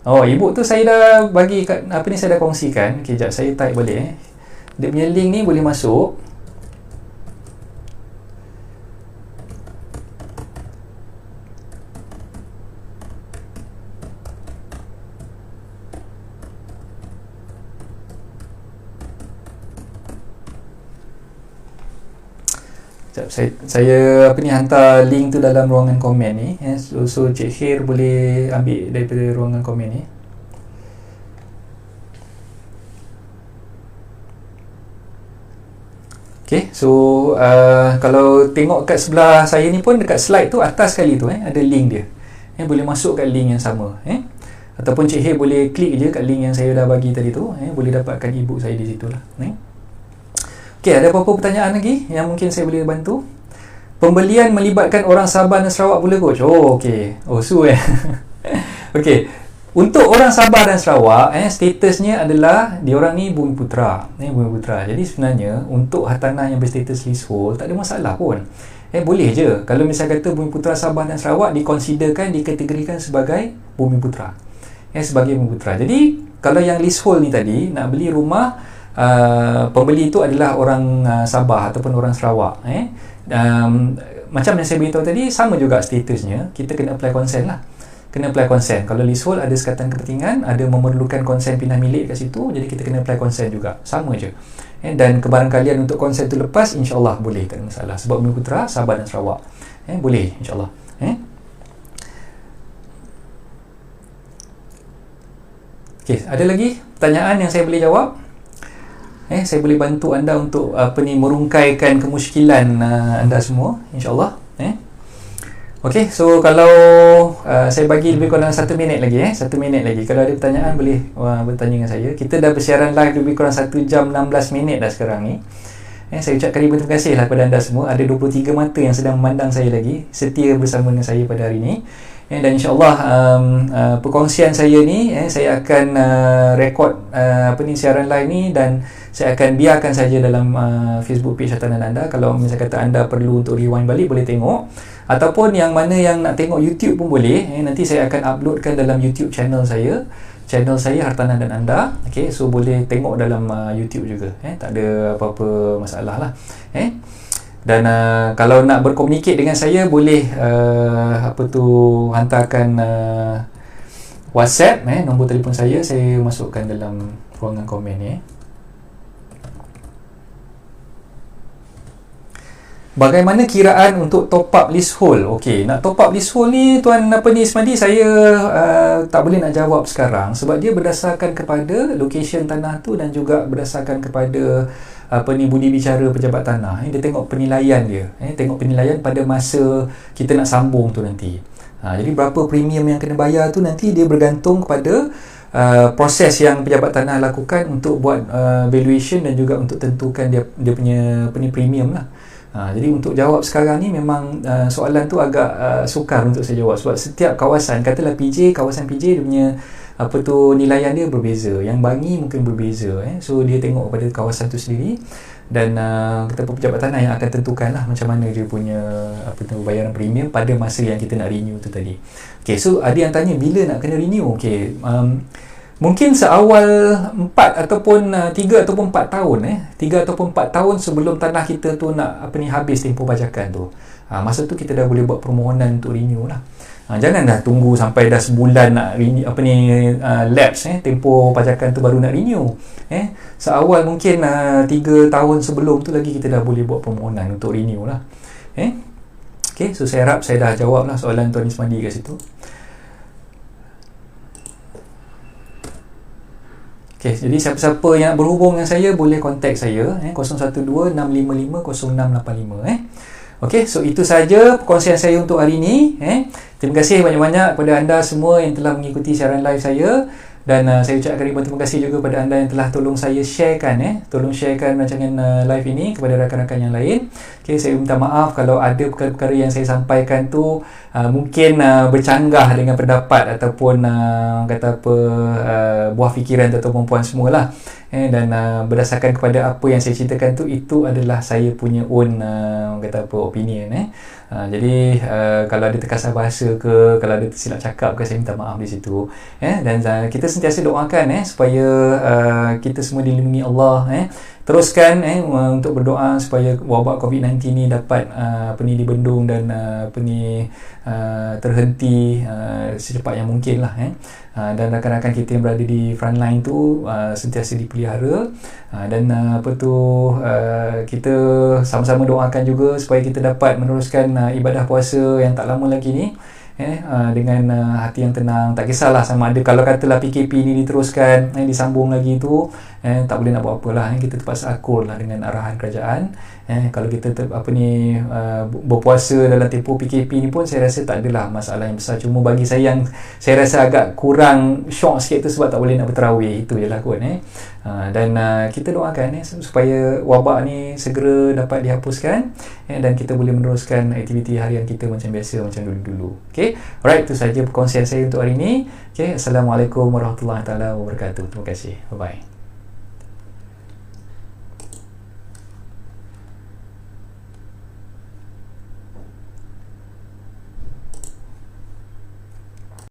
A: E-book tu saya dah bagi saya dah kongsikan. Okey, jap saya type balik. Dia punya link ni boleh masuk. Sekejap, saya hantar link tu dalam ruangan komen ni. So Cik Khair boleh ambil daripada ruangan komen ni. Okay, so kalau tengok kat sebelah saya ni pun, dekat slide tu atas sekali tu ada link dia. Boleh masuk kat link yang sama. Ataupun Cik Khair boleh klik je kat link yang saya dah bagi tadi tu. Boleh dapatkan ebook saya di situ lah. Okay, ada apa-apa pertanyaan lagi yang mungkin saya boleh bantu? Pembelian melibatkan orang Sabah dan Sarawak pula coach? Oh, okay. Oh, okay. Untuk orang Sabah dan Sarawak, statusnya adalah diorang ni Bumiputera. Bumiputera. Jadi sebenarnya untuk hartanah yang berstatus leasehold tak ada masalah pun. Boleh je. Kalau misal kata Bumiputera Sabah dan Sarawak dikategorikan sebagai Bumiputera. Sebagai Bumiputera. Jadi kalau yang leasehold ni tadi nak beli rumah, pembeli itu adalah orang Sabah ataupun orang Sarawak. Macam yang saya beritahu tadi, sama juga statusnya. Kita kena apply consent lah. Kena apply consent. Kalau leasehold ada sekatan kepentingan, ada memerlukan consent pindah milik kat situ, jadi kita kena apply consent juga. Sama je. Dan kebarangkalian untuk consent tu lepas, insyaAllah boleh, tak ada masalah. Sebab Bumiputera, Sabah dan Sarawak. Boleh, insyaAllah. Okay, ada lagi pertanyaan yang saya boleh jawab? Saya boleh bantu anda untuk merungkaikan kemusykilan anda semua, insyaAllah. Okey, so kalau saya bagi lebih kurang 1 minit lagi 1 minit lagi. Kalau ada pertanyaan boleh bertanya dengan saya. Kita dah bersiaran live lebih kurang 1 jam 16 minit dah sekarang ni. Saya ucapkan ribuan terima kasih lah kepada anda semua. Ada 23 mata yang sedang memandang saya lagi, setia bersama dengan saya pada hari ini. Dan insyaAllah perkongsian saya ni saya akan rekod siaran live ni, dan saya akan biarkan saja dalam Facebook page hartanah anda. Kalau misalnya kata anda perlu untuk rewind balik, boleh tengok. Ataupun yang mana yang nak tengok YouTube pun boleh. Nanti saya akan uploadkan dalam YouTube channel saya Hartanah dan Anda. Okay, so boleh tengok dalam YouTube juga. Tak ada apa-apa masalah lah. Dan kalau nak berkomunikasi dengan saya, boleh hantarkan WhatsApp, nombor telefon saya masukkan dalam ruangan komen ni. Bagaimana kiraan untuk top up leasehold? Okey, nak top up leasehold ni Tuan Ismadi, saya tak boleh nak jawab sekarang sebab dia berdasarkan kepada location tanah tu dan juga berdasarkan kepada budi bicara pejabat tanah. Dia tengok penilaian dia. Tengok penilaian pada masa kita nak sambung tu nanti. Jadi berapa premium yang kena bayar tu nanti dia bergantung kepada proses yang pejabat tanah lakukan untuk buat valuation dan juga untuk tentukan dia punya premium lah. Jadi untuk jawab sekarang ni memang soalan tu agak sukar untuk saya jawab sebab setiap kawasan, katalah kawasan PJ dia punya nilaian dia berbeza. Yang Bangi mungkin berbeza. So dia tengok pada kawasan tu sendiri dan pejabat tanah yang akan tentukan lah macam mana dia punya bayaran premium pada masa yang kita nak renew tu tadi. Okay, so ada yang tanya bila nak kena renew. Okay, mungkin seawal 4 ataupun 3 ataupun 4 tahun 3 ataupun 4 tahun sebelum tanah kita tu nak habis tempoh pajakan tu. Masa tu kita dah boleh buat permohonan untuk renew lah. Jangan dah tunggu sampai dah sebulan nak renew, lapse tempoh pajakan tu baru nak renew. Seawal mungkin 3 tahun sebelum tu lagi kita dah boleh buat permohonan untuk renew lah. Okay, so saya harap saya dah jawab lah soalan Tuan Ismadi kat situ. Okay, jadi siapa-siapa yang nak berhubung dengan saya boleh contact saya 012-655-0685. Okay, so itu saja perkongsian saya untuk hari ini. Terima kasih banyak-banyak kepada anda semua yang telah mengikuti siaran live saya. Dan saya ucapkan ribuan terima kasih juga kepada anda yang telah tolong saya sharekan tolong sharekan rancangan live ini kepada rakan-rakan yang lain. Okay, saya minta maaf kalau ada perkara-perkara yang saya sampaikan tu mungkin bercanggah dengan pendapat ataupun buah fikiran ataupun puan semualah. Dan berdasarkan kepada apa yang saya ceritakan tu, itu adalah saya punya own opinion. Jadi kalau ada terkasar bahasa ke, kalau ada tersilap cakap ke, saya minta maaf di situ. Dan kita sentiasa doakan supaya kita semua dilindungi Allah teruskan untuk berdoa supaya wabak COVID-19 ni dapat dibendung dan terhenti secepat yang mungkin lah. Dan rakan-rakan kita yang berada di front line tu sentiasa dipelihara, dan kita sama-sama doakan juga supaya kita dapat meneruskan ibadah puasa yang tak lama lagi ni dengan hati yang tenang. Tak kisahlah sama ada kalau katalah PKP ni diteruskan, disambung lagi tu, tak boleh nak buat apalah, kita terpaksa akur lah dengan arahan kerajaan. Kalau kita berpuasa dalam tempoh PKP ni pun saya rasa tak adalah masalah yang besar. Cuma bagi saya yang saya rasa agak kurang syok sikit tu sebab tak boleh nak berterawih, itu je lah kot. Dan kita doakan supaya wabak ni segera dapat dihapuskan, dan kita boleh meneruskan aktiviti harian kita macam biasa, macam dulu-dulu. Okay? Alright, itu saja perkongsian saya untuk hari ini. Okay? Assalamualaikum warahmatullahi wabarakatuh. Terima kasih. Bye-bye.